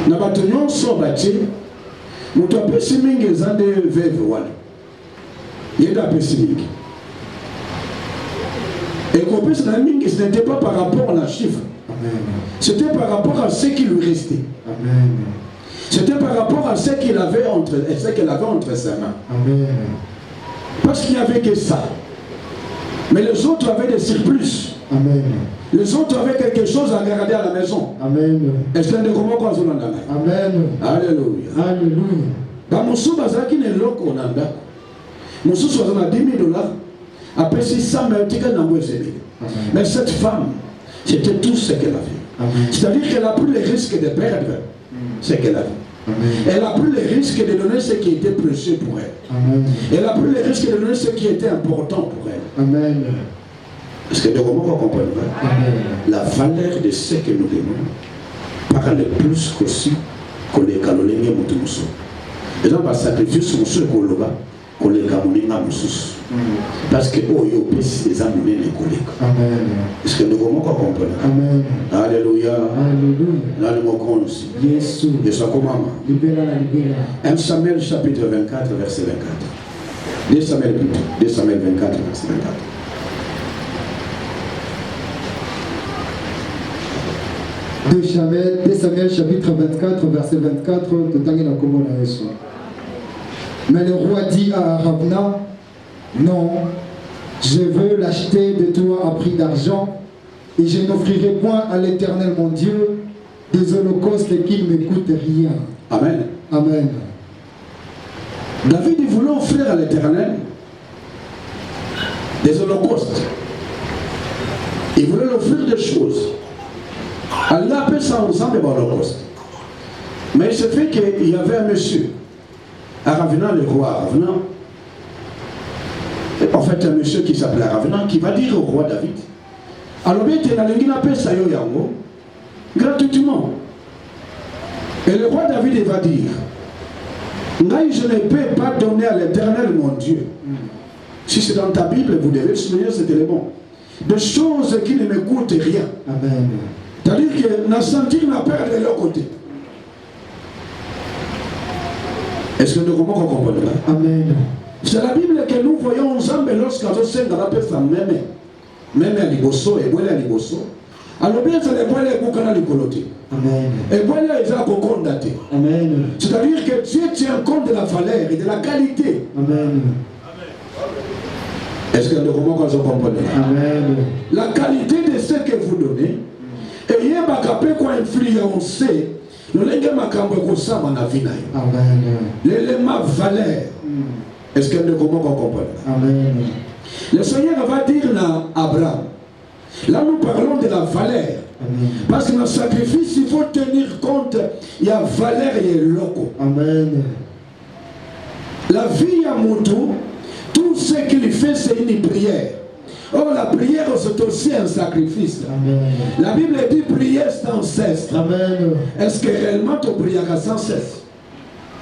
na batunyon so bâti, mutu apesi mingi ezande veuve wana. Yenda apesi mingi. Et qu'on ce n'était pas par rapport à la chiffre. C'était par rapport à ce qui lui restait. C'était par rapport à ce qu'elle avait entre ses mains. Amen. Parce qu'il n'y avait que ça. Mais les autres avaient des surplus. Amen. Les autres avaient quelque chose à garder à la maison. Amen. Est-ce que nous comment quoi Amen. Alléluia. Alléluia. bamosusu bazalaki na eloko na ndako mosusu aza na $10,000 après 600 000 tika nango ezebeli. Mais cette femme, c'était tout ce qu'elle avait. C'est-à-dire qu'elle a pris le risque de perdre ce qu'elle avait. Elle a pris le risque de donner ce qui était précieux pour elle. Elle a pris le risque de donner ce qui était important pour elle. Amen. Parce que de comment on comprend la valeur de ce que nous donnons parle plus qu'aussi qu'on les calolés moutoussou. Et donc, par sacrifice, on se coloba, qu'on les calolés moutoussou. Parce que oh yo pèse les amener les collègues. Amen. Est-ce que nous comment on comprend? Amen. Alléluia. Alléluia. Là le mot qu'on aussi. Jésus. Et ça comment? Libéra la libéra. 1 Samuel chapitre 24 verset 24. 2 Samuel plutôt. 2 Samuel 24 verset 24. De Samuel chapitre 24 verset 24 totangi na kombo na Yesu. Mais le roi dit à Aravna, non, je veux l'acheter de toi à prix d'argent et je n'offrirai point à l'Éternel mon Dieu des holocaustes qui ne me coûtent rien. Amen. Amen. David voulait offrir à l'Éternel des holocaustes. Il voulait lui offrir des choses. Allah appelle ça ensemble des holocaustes. Mais il se fait qu'il y avait un monsieur, Aravna, le roi Aravna. En fait, un monsieur qui s'appelait Aravna, qui va dire au roi David, alors bien, tu as appelé ça gratuitement. Et le roi David va dire, je ne peux pas donner à l'Éternel mon Dieu. Si c'est dans ta Bible, vous devez souligner cet élément. Des choses qui ne me coûtent rien. Amen. C'est-à-dire que nous sentir la peur de leur côté. Est-ce que nous comprenons? Amen. C'est la Bible que nous voyons ensemble lorsqu'on s'est dans la paix même. Même à Liboso et Boile à Liboso. Alors bien, c'est les Boile et Boukana Likoloté. Amen. Et Boile et Zako Kondaté. Amen. C'est-à-dire que Dieu tient compte de la valeur et de la qualité. Amen. Est-ce que nous comprenons? Amen. La qualité de ce que vous donnez, et il y a quoi influencer le l'élément valeur. Est-ce que nous comprenons? Amen. Le Seigneur va dire à Abraham, là nous parlons de la valeur. Amen. Parce que dans le sacrifice, il faut tenir compte, il y a valeur et loco. Amen. La vie à Moutou, tout ce qu'il fait, c'est une prière. Or, la prière, c'est aussi un sacrifice. Amen. La Bible dit prier sans cesse. Amen. Est-ce que réellement tu prieras sans cesse?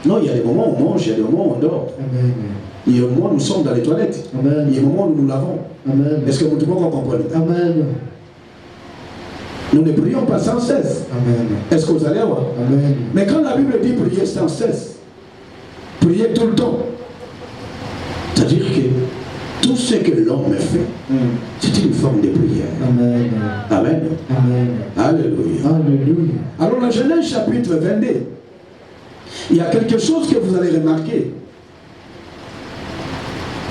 Non, il y a des moments où on mange, il y a des moments où on dort. Amen. Il y a des moments où nous sommes dans les toilettes. Amen. Il y a des moments où nous nous lavons. Amen. Est-ce que vous comprenez? Amen. Nous ne prions pas sans cesse. Amen. Est-ce que vous allez voir? Amen. Mais quand la Bible dit prier sans cesse, prier tout le temps, c'est-à-dire que tout ce que l'homme fait, c'est une forme de prière. Amen. Amen. Amen. Alléluia. Alléluia. Alors, dans Genèse chapitre 22, il y a quelque chose que vous allez remarquer.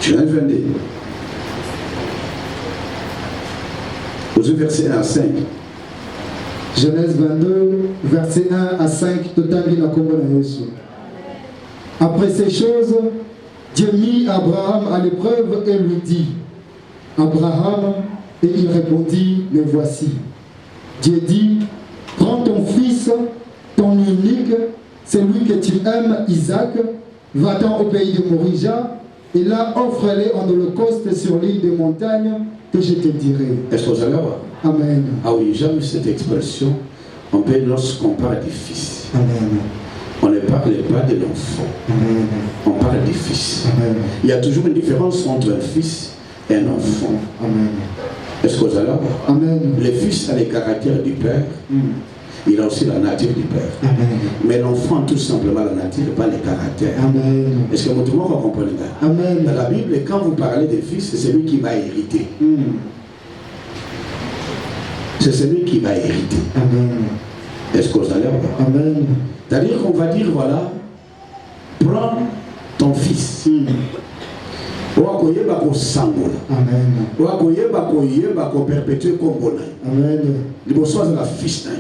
Genèse 22. Aux versets 1 à 5. Genèse 22, verset 1 à 5, totangi na kombo na Yesu. Après ces choses, Dieu mit Abraham à l'épreuve et lui dit, Abraham, et il répondit, me voici. Dieu dit, prends ton fils, ton unique, celui que tu aimes, Isaac, va-t'en au pays de Morija, et là offre-les en holocauste sur l'île des montagnes que je te dirai. Est-ce que vous allez voir? Amen. Ah oui, j'aime cette expression. On peut, lorsqu'on parle du fils, Amen. On ne parle pas de l'enfant. On parle du fils. Amen. Il y a toujours une différence entre un fils et un enfant. Amen. Est-ce que vous allez voir? Amen. Le fils a les caractères du père. Il a aussi la nature du père. Amen. Mais l'enfant, tout simplement, la nature, pas les caractères. Amen. Est-ce que tout le monde comprend? Amen. Dans la Bible, quand vous parlez des fils, c'est celui qui va hériter. C'est celui qui va hériter. Amen. Est-ce que vous allez voir? Amen. C'est-à-dire qu'on va dire, voilà, prends ton fils. Oakoyeba ko sangola. Amen. Oakoyeba ko perpétuer kombona. Amen. Liboso la fils na.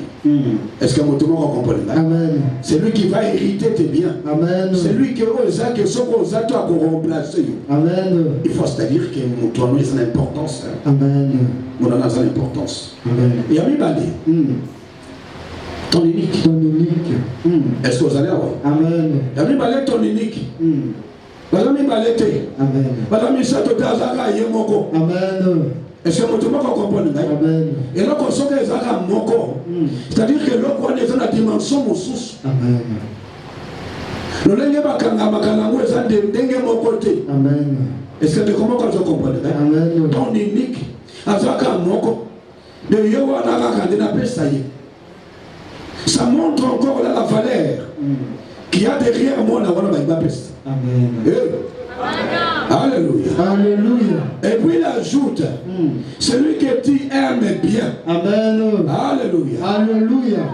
Est-ce que moto moko comprendre? Amen. C'est lui qui va hériter tes biens. Amen. C'est lui qui osa que soko osa to ko remplacer. Amen. Il faut c'est-à-dire que moto a une importance. Amen. Mon a une importance. Amen. Il y a mis balé. Ton unique. Ton unique. Est-ce que vous allez avoir? Amen. Il y a mis balé ton unique. Bazami balete. Amen. Bazami sato tazaka yemoko. Amen. Est-ce que vous comprenez? Amen. Et là, on sent que zaka moko. C'est-à-dire que l'autre on est dans la dimension moussous. Amen. Le lenge bakanga makalango est dans denge moko te. Amen. Est-ce que comment vous comprenez? Amen. Ton unique azaka moko. De yewa na kaka de na pesa ye. Ça montre encore la valeur qu'il y a derrière moi la wana ba pesa. Amen. Alléluia. Alléluia. Et puis il ajoute, celui que tu aimes bien. Amen. Alléluia. Alléluia.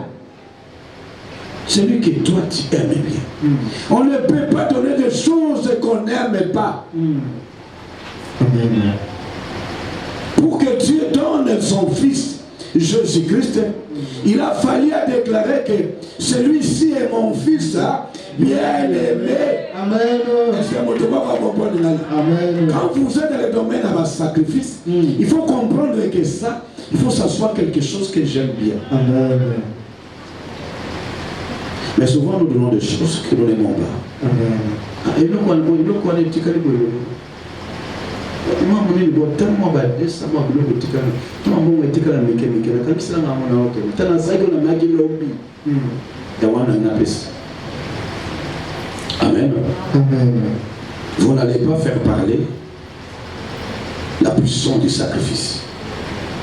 Celui que toi tu aimes bien. On ne peut pas donner des choses qu'on n'aime pas. Amen. Pour que Dieu donne son fils Jésus-Christ, il a fallu déclarer que celui-ci est mon fils bien-aimé. Amen. Est-ce que vous comprenez? Amen. Quand vous êtes dans le domaine de la sacrifice, il faut comprendre que ça, il faut que ça soit quelque chose que j'aime bien. Amen. Mais souvent nous donnons des choses que nous n'aimons pas. Amen. Et nous, on est petit calibre. Moi, je suis tellement badé, ça m'a bloqué le petit calibre. Moi, je suis tellement badé, comme ça, je suis tellement badé. Amen. Amen. Vous n'allez pas faire parler la puissance du sacrifice.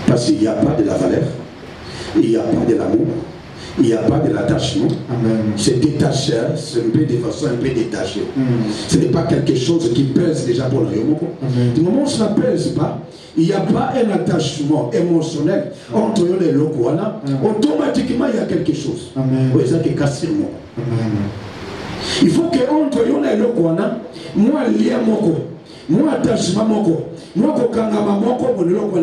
Parce qu'il n'y a pas de la valeur, il n'y a pas de l'amour, il n'y a pas de l'attachement. C'est détaché, c'est un peu de façon un peu détachée. Ce n'est pas quelque chose qui pèse déjà pour nous. Du moment où ça ne pèse pas, il n'y a pas un attachement émotionnel entre eux et l'autre. Automatiquement, il y a quelque chose. Oui, ça qui casse sur moi. Il faut que entre eux et l'autre, moi, lien moko, moi, attachement moko, moi, kokangama moko, mon l'autre,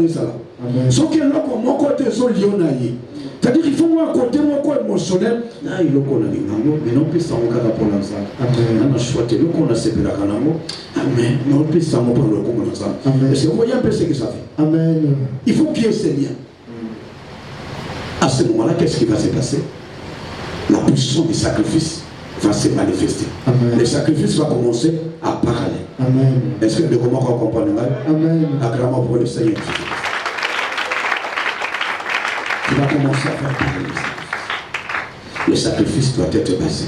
ce que l'autre moko te so lionaye. C'est-à-dire qu'il faut moi côté moko émotionnel, ah il loko na lingango, mais non plus ça on kaka pour l'ensemble. On a choisi le qu'on a séparé kanango. Amen. Non plus ça on pour le qu'on ensemble. Est-ce que vous voyez un peu ce que ça fait? Amen. Il faut qu'il y ait ces liens. À ce moment-là, qu'est-ce qui va se passer? La puissance du sacrifice va se manifester. Amen. Le sacrifice va commencer à parler. Amen. Est-ce que le comment on comprend? Amen. Acclamons pour le Seigneur. Tu vas commencer à faire parler le sacrifice. Le sacrifice doit être basé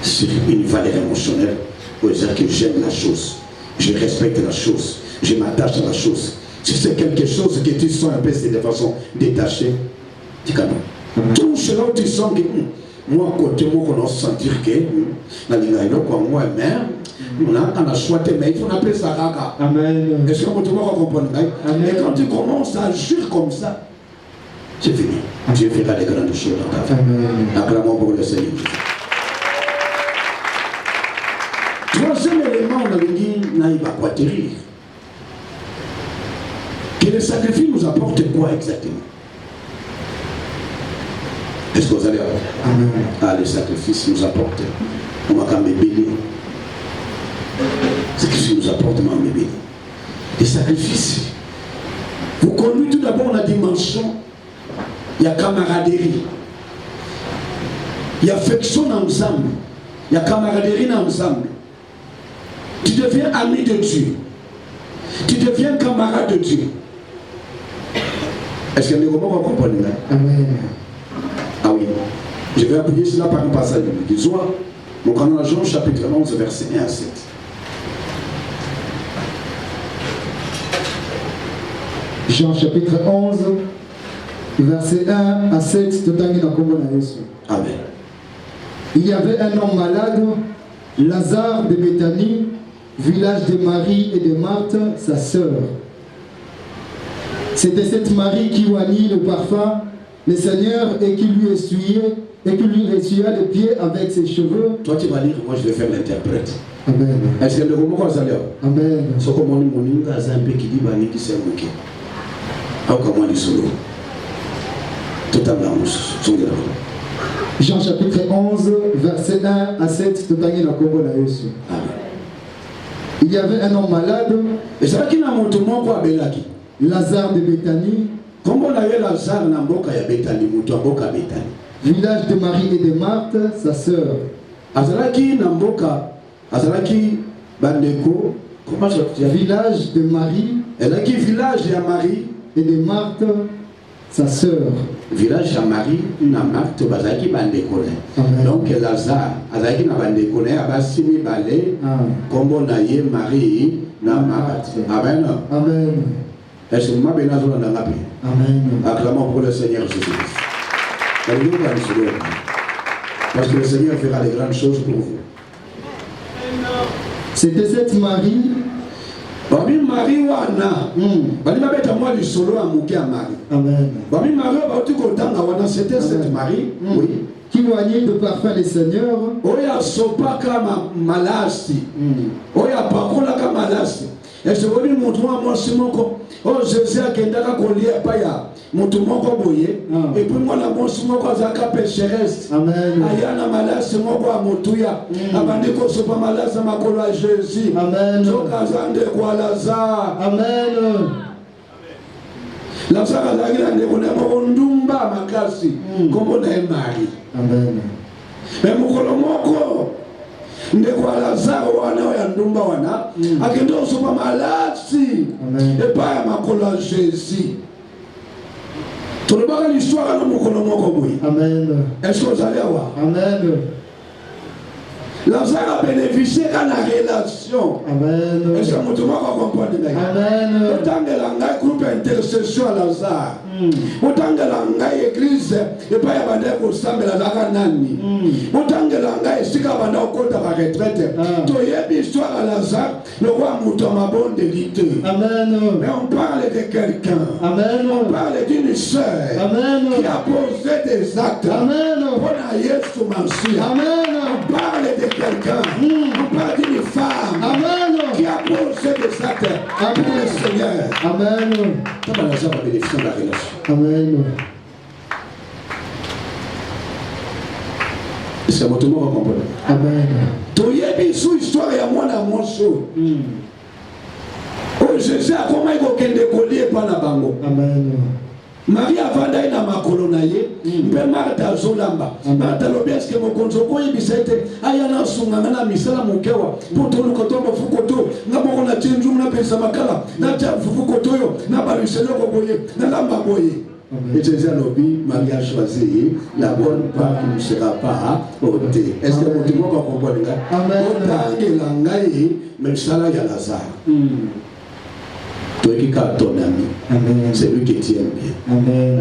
sur une valeur émotionnelle pour dire que j'aime la chose, je respecte la chose, je m'attache à la chose. Si c'est quelque chose que tu sens un peu de façon détachée, tu calmes. Tout cela où tu sens que moi, côté moi, on a sentir que la ligne moi, mère, on a choisi, mais il faut appeler ça raga. Amen. Est-ce que tu vas comprendre? Et quand tu commences à agir comme ça, c'est fini. Dieu fera des grandes choses dans ta vie. Acclamons pour le Seigneur. Troisième élément, on a dit, naïba quoi terrible. Que le sacrifice nous apporte quoi exactement? Est-ce que vous allez avoir? Ah, le sacrifice nous apporte. On va quand même bénir. Ce qui nous apporte, on va bénir. Le sacrifice vous conduit tout d'abord la dimension. Il y a camaraderie. Il y a affection ensemble. Il y a camaraderie ensemble. Tu deviens ami de Dieu. Tu deviens camarade de Dieu. Est-ce que les Romains vont comprendre? Amen. Ah oui. Je vais appuyer cela par un passage biblique. Soit, donc en Jean chapitre 11, verset 1 à 7. Jean chapitre 11, verset 1 à 7. Amen. Il y avait un homme malade, Lazare de Béthanie, village de Marie et de Marthe, sa sœur. C'était cette Marie qui oignit le parfum, le Seigneur, et qui lui essuya les pieds avec ses cheveux. Toi tu vas lire, moi je vais faire l'interprète. Amen. Est-ce que le moment ça là? Amen. Ce que mon moninga zambe qui dit bani qui s'est moqué. Au comment du solo. Tout à l'heure, Jean chapitre 11, verset 1 à 7, tout à l'heure, il y avait un homme malade, et c'est là qu'il a monté mon quoi Belaki. Lazare de Béthanie. Comment on a eu Lazare dans Boka ya Béthanie, Boka Béthanie. Village de Marie et de Marthe, sa sœur. Azalaki Namboka, Azalaki Bandeko, comment ça se dit? Village de Marie. Elle a qui village de Marie et de Marthe, sa sœur. Village de Marie, na Marthe, Bazaki Bandeko. Donc Lazare, Azalaki na Bandeko, Abasimi Balé, comme on a eu Marie, na Marthe. Amen. Amen. Est-ce que vous m'avez besoin d'un appel? Amen. Acclamons pour le Seigneur Jésus. Parce que le Seigneur fera des grandes choses pour vous. C'était cette Marie. Babi Marie wana. Bali mabeta moi du solo à Mouké à Marie. Amen. Babi Marie bauti kotanga wana c'était cette Marie. Oui. Qui voyait de parfum les seigneurs. Oya sopa kama malasi. Oya pakola kama malasi. Et je veux dire mon toi moi simoko. Oh Jésus a kendaka kolia paya. Mutumoko boye et puis moi la bon simoko azaka pécheresse. Amen. Ayana malasi moko a motuya. Abandiko sopa malasi makolo a Jésus. Amen. Zokazande kwa Lazare. Amen. Lazare azaki na ndeko na moko ndumba makasi. Kombo na Marie. Amen. Mais mokolo moko ndeko Lazare wana ya ndumba wana akendo sopa malasi. Et pas ya makolo a Jésus. Tout le monde a l'histoire à l'homme. Amen. Est-ce que vous allez voir? Amen. Lazare a bénéficié de la relation. Amen. Est-ce que vous comprenez? Amen. Autant que la groupe intercession à Lazare. Autant que la église et pas y avoir pour samedi la Zaganani. Autant que la si kabanda au compte à la retraite. Tu y histoire à Lazare, le roi Moutama bon de l'idée. Amen. Mais on parle de quelqu'un. Amen. On parle d'une sœur. Amen. Qui a posé des actes. Amen. On a Yesu Mansi. Amen. On parle de quelqu'un. On parle d'une femme. Amen. Qui a posé des actes pour le Seigneur. Amen. Comment Lazare va bénéficier de la relation? Amen. C'est votre mot à comprendre. Amen. Tu y es sous histoire et à moi dans mon show. Oh Jésus a comment il y a des colliers par la bango. Amen. Marie avant d'aller dans ma colonaye, mais Martha Zolamba. Martha l'obéisse que mon consoko y bisete, ayana sungana misala mukewa, pour tout le coton de Fukoto, n'a pas na tinjum na pesa makala, na tia Fukoto yo, na baluselo boye, na lamba boye. Et Jésus a lobby, Marie a choisi la bonne part qui ne sera pas ôtée. Est-ce que vous pouvez comprendre? Amen. Autant que l'angaï, mais ça là y a Lazare. Toi qui as ton ami, c'est lui qui t'aime bien. Amen.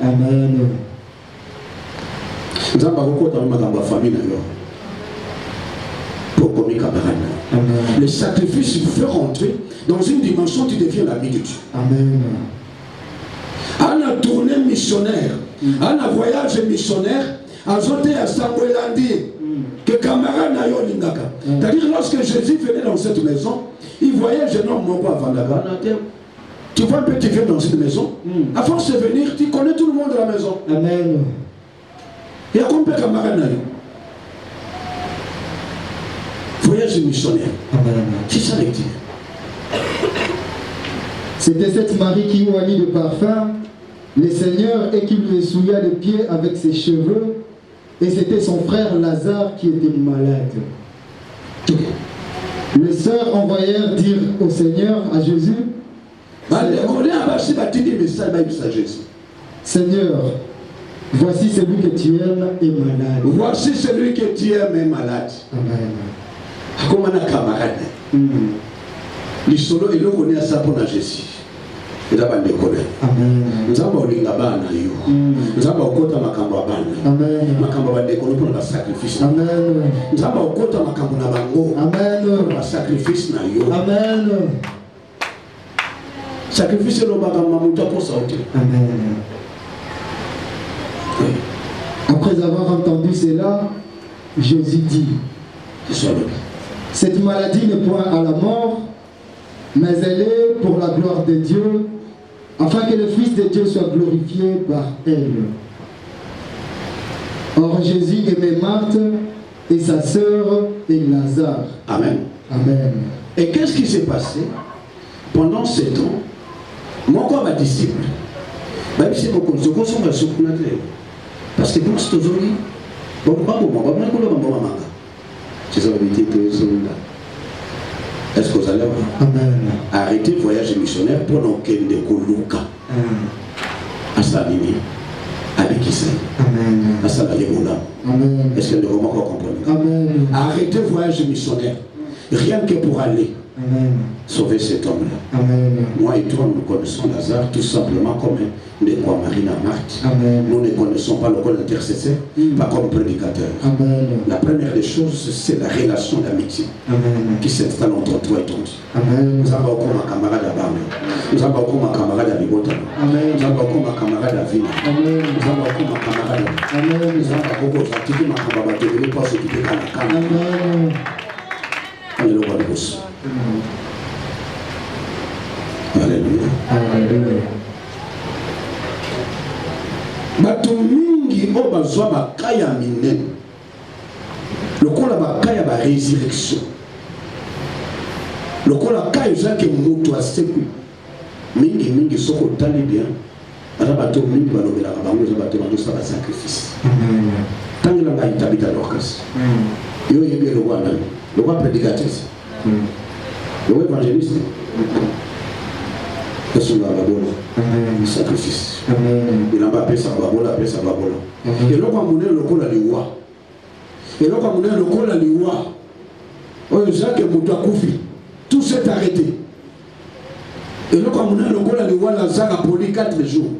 Amen. Nous avons famille. Le sacrifice vous fait rentrer dans une dimension qui devient l'ami de Dieu. Amen. On a tourné missionnaire, on a voyagé missionnaire, à Zoté à Samouelandi, que camarade n'a eu l'ingaka. C'est-à-dire lorsque Jésus venait dans cette maison, il voyait un jeune homme mon avant là-bas. Tu vois un peu, tu viens dans cette maison. À force de venir, tu connais tout le monde de la maison. Amen. Il y a combien de camarades là? Voyage missionnaire. Amen. C'est ça les dire. C'était cette Marie qui oignit de parfum le Seigneur et qui lui essouilla les pieds avec ses cheveux. Et c'était son frère Lazare qui était malade. Les sœurs envoyèrent dire au Seigneur, à Jésus, Seigneur, voici celui que tu aimes est malade. Voici celui que tu aimes est malade. Amen. Comme un camarade. L'histoire est là à ça pour Jésus. Il a pas de colère. Amen. Nous avons eu la banne. Nous avons eu la macamba banne. Amen. Macamba de colère pour le sacrifice. Amen. Nous avons eu la macamba na bango. Amen. Le sacrifice na yo. Amen. Sacrifice le macamba muta pour sauter. Amen. Après avoir entendu cela, Jésus dit, Cette maladie n'est point à la mort, mais elle est pour la gloire de Dieu, afin que le Fils de Dieu soit glorifié par elle. Or Jésus aimait Marthe et sa sœur et Lazare. Amen. Amen. Et qu'est-ce qui s'est passé pendant ce temps? Mon corps ma disciple. Même si mon corps se souffre, parce que comme c'est aujourd'hui, c'est ça l'habitude que est-ce que vous allez arrêter le voyage missionnaire pour nos de Koluka à Salini, à Bikisen, à Salayebola? Est-ce que vous comprenez? Arrêter le voyage missionnaire, rien que pour aller sauver cet homme-là. Moi et toi, nous connaissons Lazare tout simplement comme de quoi Marina Marthe. Nous ne connaissons pas le corps d'intercesseur, pas comme prédicateur. La première des choses, c'est la relation d'amitié qui s'installe entre toi et ton Dieu. Nous avons encore ma camarade à Bamé. Nous avons encore ma camarade à Libota. Nous avons encore ma camarade à Vina. Nous avons encore ma camarade à Nous avons encore ma camarade à Vina. Pas s'occuper de la canne. On est le roi de Boss. Alléluia. Alléluia. Bato mingi o bazwa bakaya minene. Lokola bakaya ba résurrection. Lokola kaya zake mutu aseku. Mingi soko tali bien. Ala bato mingi balobela bango za bato bango sa ba sacrifice. Tangi la ngai tabita lokas. Yo yebi le roi nani. Le roi prédicateur. Le roi évangéliste. Sacrifice. Il n'a pas appelé ça babola, appelé ça babola. Et là, quand on est le col à l'iwa. Et là, quand on est le col à l'iwa, oh, Jacques Mouta Koufi, tout s'est arrêté. Et là, quand on est le col à l'iwa, Lazare a poli 4 jours.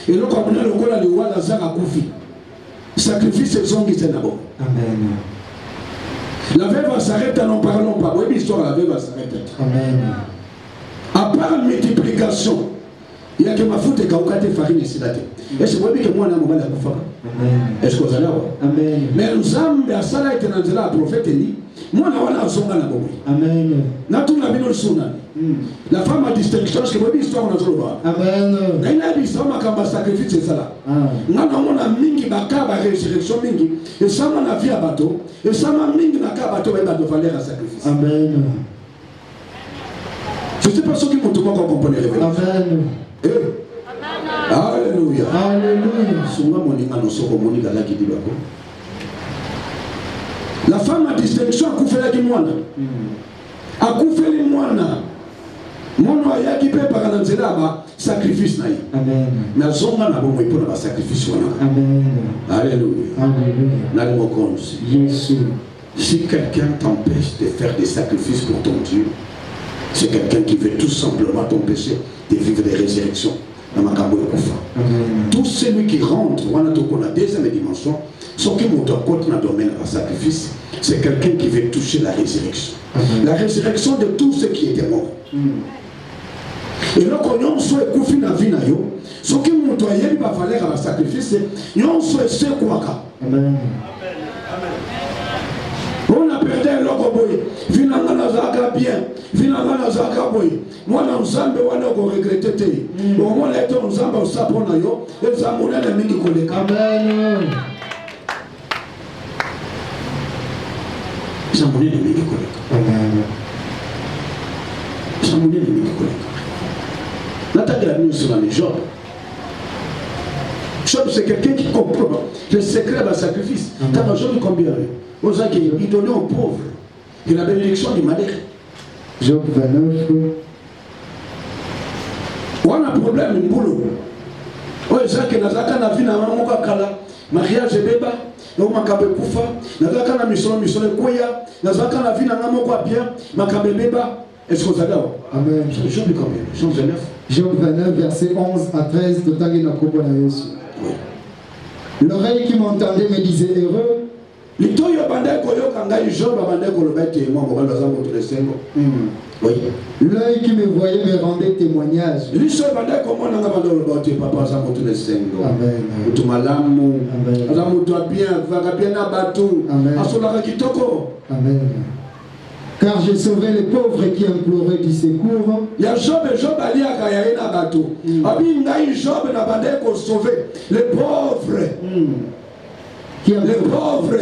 Et là, quand on est le col à l'iwa, Lazare a Koufi. Sacrifice, c'est son qui s'est d'abord. Amen. La veuve va s'arrêter, n'en parlons pas. Oui, l'histoire, la veuve va s'arrêter. Amen. À part la multiplication, il y a que ma faute et kaukate farine et sidate. Est-ce que vous voyez que moi, je suis là? Est-ce que vous allez voir? Amen. Mais nous sommes à Salah et Nanzela, prophète Eli. Moi, je suis là. Amen. La femme a distinction, parce que vous voyez l'histoire, on a trouvé. Amen. Il a dit ça, ma sacrifice, c'est ça. Nous avons mingi baka ba résurrection mingi. Et ça, on a vu à bateau. Et ça, on a mingi baka bateau et bateau fallait un sacrifice. Amen. Je ne sais pas ce qui m'ont tout le monde comprendre. Amen. Alléluia. Alléluia. La femme a distinction à couper la moine. À couper les moines. Mon noyau qui peut par un sacrifice. Amen. Mais à son moment, on peut pas sacrifice. Amen. Alléluia. Alléluia. Jésus. Si quelqu'un t'empêche de faire des sacrifices pour ton Dieu, c'est quelqu'un qui veut tout simplement t'empêcher de vivre des résurrections. Tout celui qui rentre dans la deuxième dimension, ce qui monte à côté dans le domaine du sacrifice, c'est quelqu'un qui veut toucher la résurrection. La résurrection de tout ce qui était mort. Et là, quand on soit écouté dans la vie, ce qui monte à y va falloir un sacrifice, on soit ce quoi. Amen. On a perdu le locoboy. Finalement, nous avons bien. Finalement, nous avons bien. Moi, nous avons regretté. Au moins, nous avons sapon na yo. Et nous avons les mini collègues. Amen. Nous avons les mini collègues. Amen. Nous avons les mini collègues. L'attaque de la nuit sur les Job. Job, c'est quelqu'un qui comprend le secret du sacrifice. Quand Job combien? Aux gens qui donnent aux pauvres et la bénédiction du malheur. Job 29. On a un problème, un boulot. On a dit que nous avons vu un mariage de bébé, nous avons vu un koufa, nous avons vu une mission de koya, nous avons vu un bien, nous avons vu bébé. Est-ce que vous avez? Amen. Job combien? Job 29. Job 29, verset 11 à 13, total na kobo na Yesu. L'oreille qui m'entendait me disait heureux. Oui. L'œil qui me voyait me rendait témoignage. Amen. Amen. Car j'ai sauvé les pauvres qui imploraient du secours. Les pauvres. Les pauvres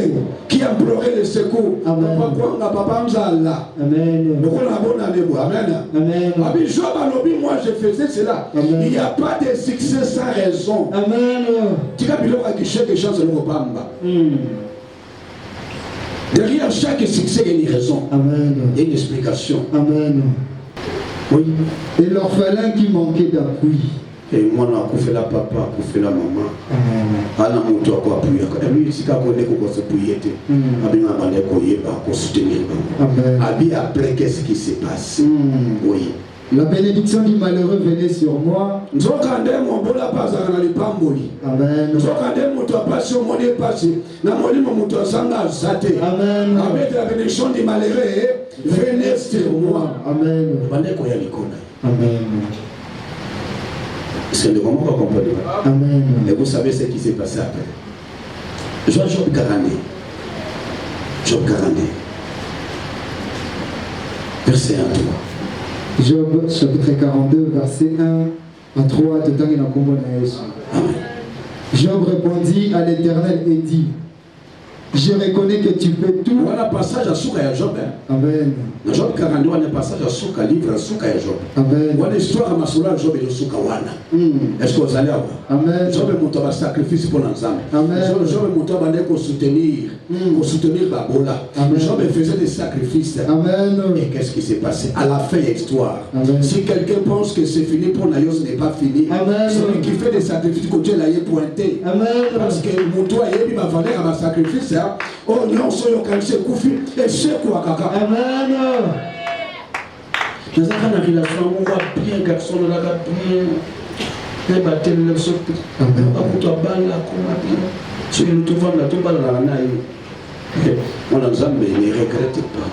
qui imploraient le secours. Amen. Amen. Amen. Moi je faisais cela. Amen. Il n'y a pas de succès sans raison. Amen. Derrière chaque succès, il y a une raison. Amen. Il y a une explication. Amen. Oui. Et l'orphelin qui manquait d'appui. Et moi, on a fait la papa, on fait la maman. Amen. On a monté à quoi appuyer. Et lui, si on connaît qu'on se appuyer, on a demandé qu'on soutenir. Amen. Après, qu'est-ce qui se passe? Oui. La bénédiction du malheureux venait sur moi. Amen. Amen. Avec la bénédiction du malheureux venait sur moi. Amen. Amen. Est-ce que vous comprenez? Amen. Et vous savez ce qui s'est passé après. Job 42. Job 42. Verset 1 à 3. Job chapitre 42, verset 1 à 3. Amen. Job répondit à l'Éternel et dit: je reconnais que tu peux tout. Voilà passage à Souka et Job. Amen. Job 42, on a passage à Souka, livre à Souka et Job. Amen. Voilà l'histoire à Massoula, Job et Souka Wana. Est-ce que vous allez avoir? Amen. Job est monté à sacrifice pour l'ensemble. Amen. Job est monté à soutenir Babola. Job faisait des sacrifices. Amen. Et qu'est-ce qui s'est passé? À la fin de l'histoire. Amen. Si quelqu'un pense que c'est fini pour Naïo, ce n'est pas fini. Amen. Celui qui fait des sacrifices, que Dieu l'a pointé. Amen. Parce que Moutoua y va valeur à ma sacrifice. Oh non, soyons quand c'est Koufi et c'est quoi kaka. Amen. Nous avons une relation, on voit bien, garçon, on a bien. Les bâtiments, les choses. On va pour toi, balle, là, comment bien. Si nous trouvons la tombe, là, on a jamais, ne regrette pas.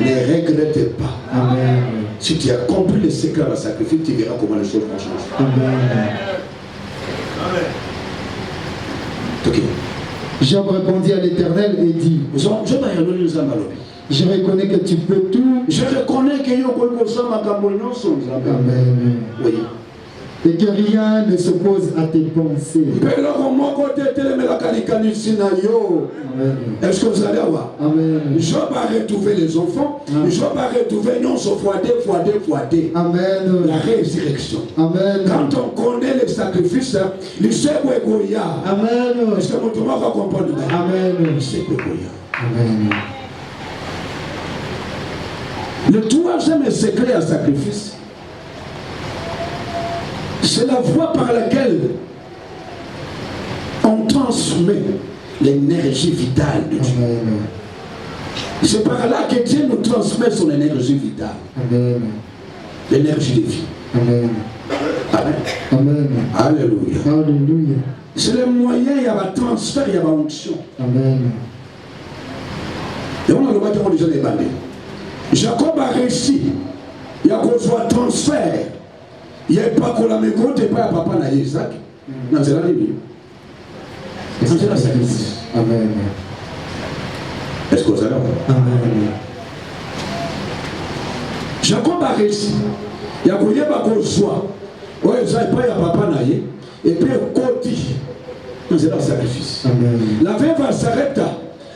Ne regrette pas. Amen. Si tu as compris le secret de la sacrifice, tu verras comment les choses vont changer. Amen. Ok. Job répondit à l'Éternel et dit: je reconnais que tu peux tout. Je reconnais que Amen. oui. Et que rien ne s'oppose à tes pensées. Amen. Est-ce que vous allez avoir? Amen. Job a retrouvé les enfants. Amen. Job a retrouvé non fois deux. Amen. La résurrection. Amen. Quand on connaît les sacrifices, le chef est Goya. Amen. Est-ce que mon va comprendre? Amen. Le chef est Goya. Amen. Le troisième secret à sacrifice, c'est la voie par laquelle on transmet l'énergie vitale de Dieu. Amen. C'est par là que Dieu nous transmet son énergie vitale. Amen. L'énergie de vie. Amen. Amen. Amen. Alléluia. Alléluia. C'est le moyen, il y a un transfert, il y a une onction. Amen. Et on a le bâtiment déjà des bandits. Jacob a réussi. Il y a un transfert. Il n'y a pas que la mégote et pas papa na Isaac. Non, c'est la Bible. C'est la sacrifice. Amen. Est-ce que vous allez voir? Amen. Jacob a réussi. Il y a un choix. Oui, il n'y a pas papa na et puis côté. C'est la sacrifice. Amen. La veuve s'arrête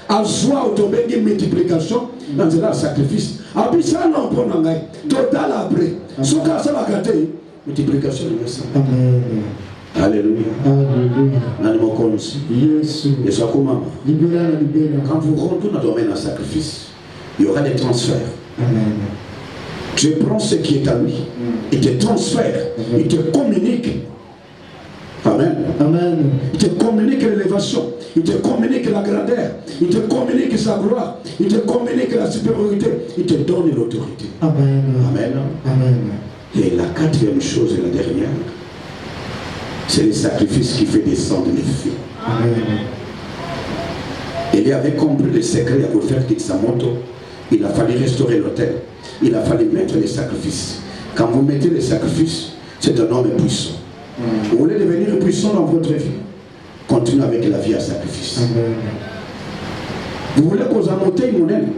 à soi autour de multiplication dans le sacrifice. Après ça, non, pour nous, total après. Ce cas, ça va gâter. Multiplication de merci. Amen. Alléluia. Alléluia. Yesu. Et ça comment? Libéra. Quand vous rentrez dans le domaine du sacrifice, il y aura des transferts. Amen. Tu prends ce qui est à lui, il te transfère, il te communique. Amen. Amen. Il te communique l'élévation, il te communique la grandeur, il te communique sa gloire, il te communique la supériorité, il te donne l'autorité. Amen. Amen. Amen. Et la quatrième chose et la dernière, c'est le sacrifice qui fait descendre les feux. Amen. Il avait compris le secret à faire qu'il s'amoto. Il a fallu restaurer l'autel. Il a fallu mettre les sacrifices. Quand vous mettez les sacrifices, c'est un homme puissant. Vous voulez devenir puissant dans votre vie? Continuez avec la vie à sacrifice. Vous voulez qu'on ait monté mon aile?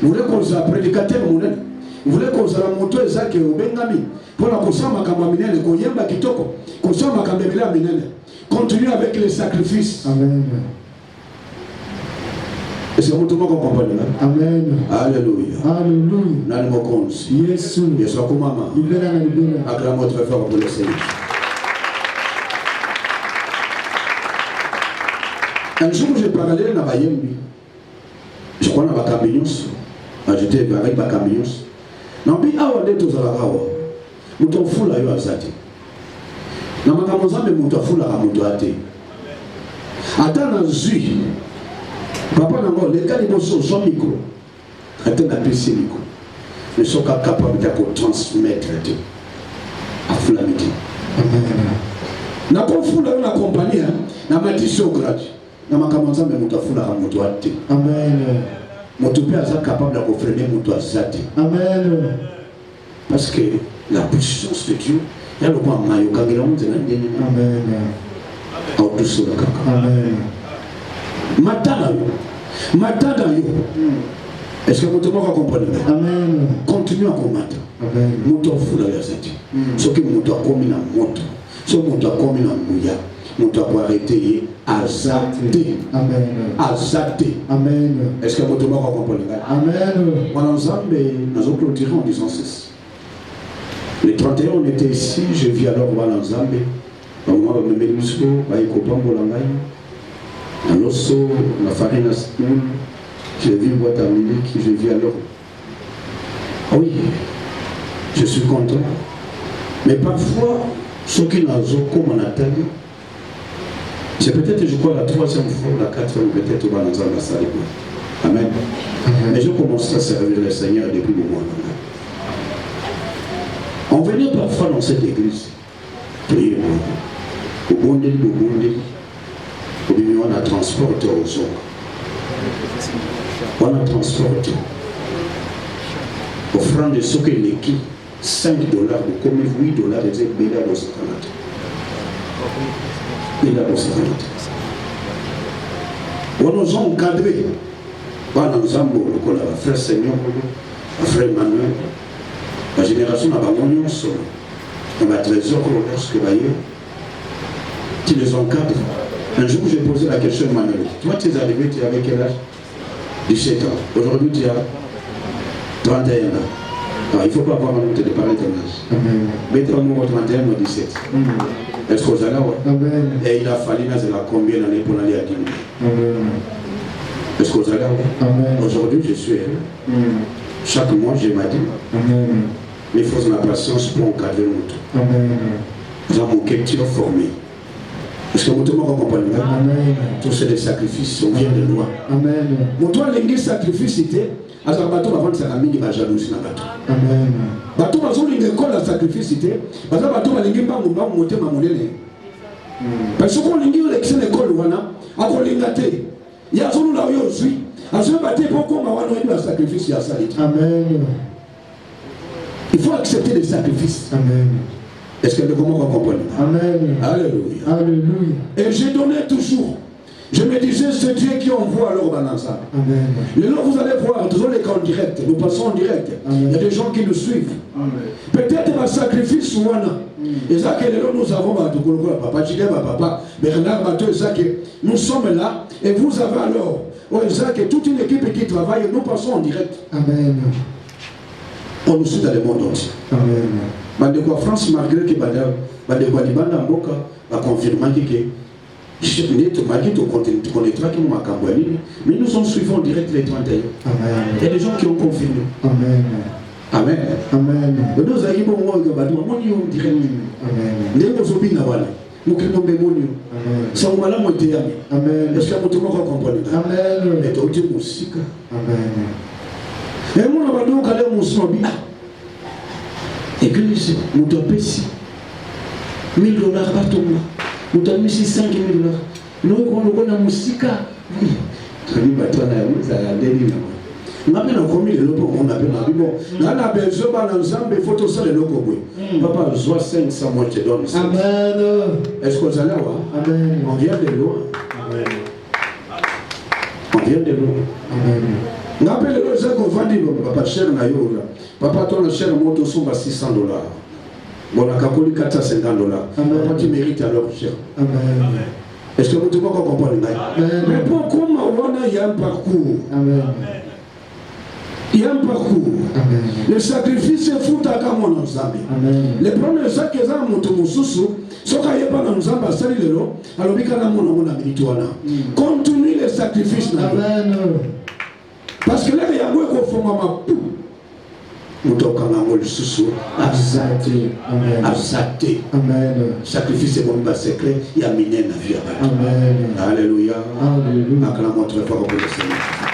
Vous voulez qu'on ait prédicateur mon aile? Vous voulez qu'on ait monté Isaac et Bengami? Pour la consommer comme minel, qu'on y ait un kitoko, consommer comme bébé minel. Continuez avec les sacrifices. Amen. Est-ce que vous comprenez? Amen. Alléluia. Alléluia. Nani mokonzi. Yesu. Yesu akumama. Libera na libera. Acclamons très fort pour le Seigneur. Un jour, j'ai parlé à Bayembi. Je crois que Bakaminos. J'étais avec Bakaminos. Nambi awa de tous à awa. Muto fula yo azati. Na makamozambe muto fula ka muto ate. Ata na zui. Papa nango le cas liboso son micro. Ata na pesi micro. Ne sont pas capables de transmettre à fula miti. Na ko fula yo na compagnie na matisho gratuit. Na makamozambe muto fula ka muto ate. Amen. Muto pe aza capable de freiner muto azati. Amen. Parce que la puissance de Dieu, il y a le point maillot quand il a monté. Amen. Amen. Matana yo. Est-ce que vous comprenez? Amen. Continuez à combattre. Amen. Moto fula ya zati. Ce qui moto a commis na moto. Ce moto a commis na mouya. Moto a arrêté azate. Amen. Azate. Amen. Est-ce que vous comprenez? Amen. On ensemble, nous allons clôturer en disant ceci. Le 31, on était ici, je vis alors au Zambé. Au moment où je me suis dit, à l'osso, la farine à Spoon, je vis une boîte à Munich, je vis alors. Oui, je suis content. Mais parfois, ceux qui n'ont comme on attend, c'est peut-être, je crois, la 3e fois, la 4e, peut-être au Zambé. Amen. Mais je commencerai à servir le Seigneur depuis le mois. On venait parfois dans cette église, prier au Bondé, on a transporté aux autres. On a transporté. Offrant de ce que l'équipe, $5, comme $8, et c'est Béla au Satanat. Béla au Satanat. On nous a encadrés. On nous a encadrés, frère Seigneur, frère Emmanuel. La génération n'a pas mon seul. On va trésor lorsque tu les encadres. Un jour, j'ai posé la question à Emmanuel. Toi, tu es arrivé, tu avais quel âge? 17 ans. Aujourd'hui, tu as 31 ans. Alors, il ne faut pas avoir honte de parler de ton âge. Mais tu as 31 ou 17. Est-ce que vous allez voir? Et il a fallu combien d'années pour aller à 10 000? Est-ce que vous allez voir? Aujourd'hui, je suis heureux. Chaque mois, je m'ai dit. Mais il faut de la patience pour encadrer notre. Nous avons quelqu'un formé. Est-ce que vous comprenez? Tous ces sacrifices, on vient de loin. Mon toit, les sacrifices, c'était. Alors, le bateau avant de s'amener, il va jalouser le bateau. Bateau, parce que l'école de sacrifice, c'était. Parce que le bateau, il va monter ma monnaie. Parce que quand on a l'école, on a l'école. Il y a un jour là où je suis. À ce bateau, pourquoi on va un sacrifice? Amen. Il faut accepter les sacrifices. Amen. Est-ce que vous comprenez? Amen. Alléluia. Alléluia. Et j'ai donné toujours. Je me disais, c'est Dieu qui envoie alors dans l'ensemble. Amen. Le jour vous allez voir, toujours les cas en direct, nous passons en direct. Amen. Il y a des gens qui nous suivent. Peut-être un sacrifice ou un. Et ça que nous avons, papa, papa, Bernard, Mathieu, nous sommes là. Et vous avez alors, toute une équipe qui travaille, nous passons en direct. Amen. On nous suit dans le monde entier. Amen. De quoi France, malgré que Libanda Mboka va confirmer que mais nous en suivons direct les 31. Amen. Il y a des gens qui ont confirmé. Amen. Amen. Amen. Nous avons dit bon moi direct. Amen. Nous créons des moniaux. Ça on va la monter. Amen. Est-ce que vous comprenez? Amen. Et donc Dieu musique. Amen. Et moi on va donc aller au Moussobi. Église, nous devons payer $1 000 par tout le monde. Nous devons payer $5 000. Nous avons musique. Oui. On appelle un commis le loco, on appelle un bon. On a besoin d'un ensemble, il faut tout ça le loco. Papa, joie 500, moi je te donne ça. Amen. Est-ce que vous allez voir? Amen. On vient de loin. Amen. On vient de loin. Amen. On appelle le gens qu'on va dire, papa, cher Nayola. Papa, ton cher moto sont à $600. Bon, la cacoli $450. Papa, tu mérites alors, cher. Amen. Est-ce que vous pouvez comprendre? Mais pourquoi il y a un parcours? Amen. Il y a un parcours. Amen. Le sacrifice est fou à mon ensemble. Les premiers gens qui ont monté mon sous, ce qu'il n'y a pas dans nos ambassades, alors il y a mon habituana. Continue les sacrifices. Amen. Parce que là, il y a un peu de fond. Nous devons le sous. Amen. Amen. Sacrifice est mon secret. Il y a miné la vie. Amen. Alléluia. Alléluia. Acclamons très fort pour le Seigneur.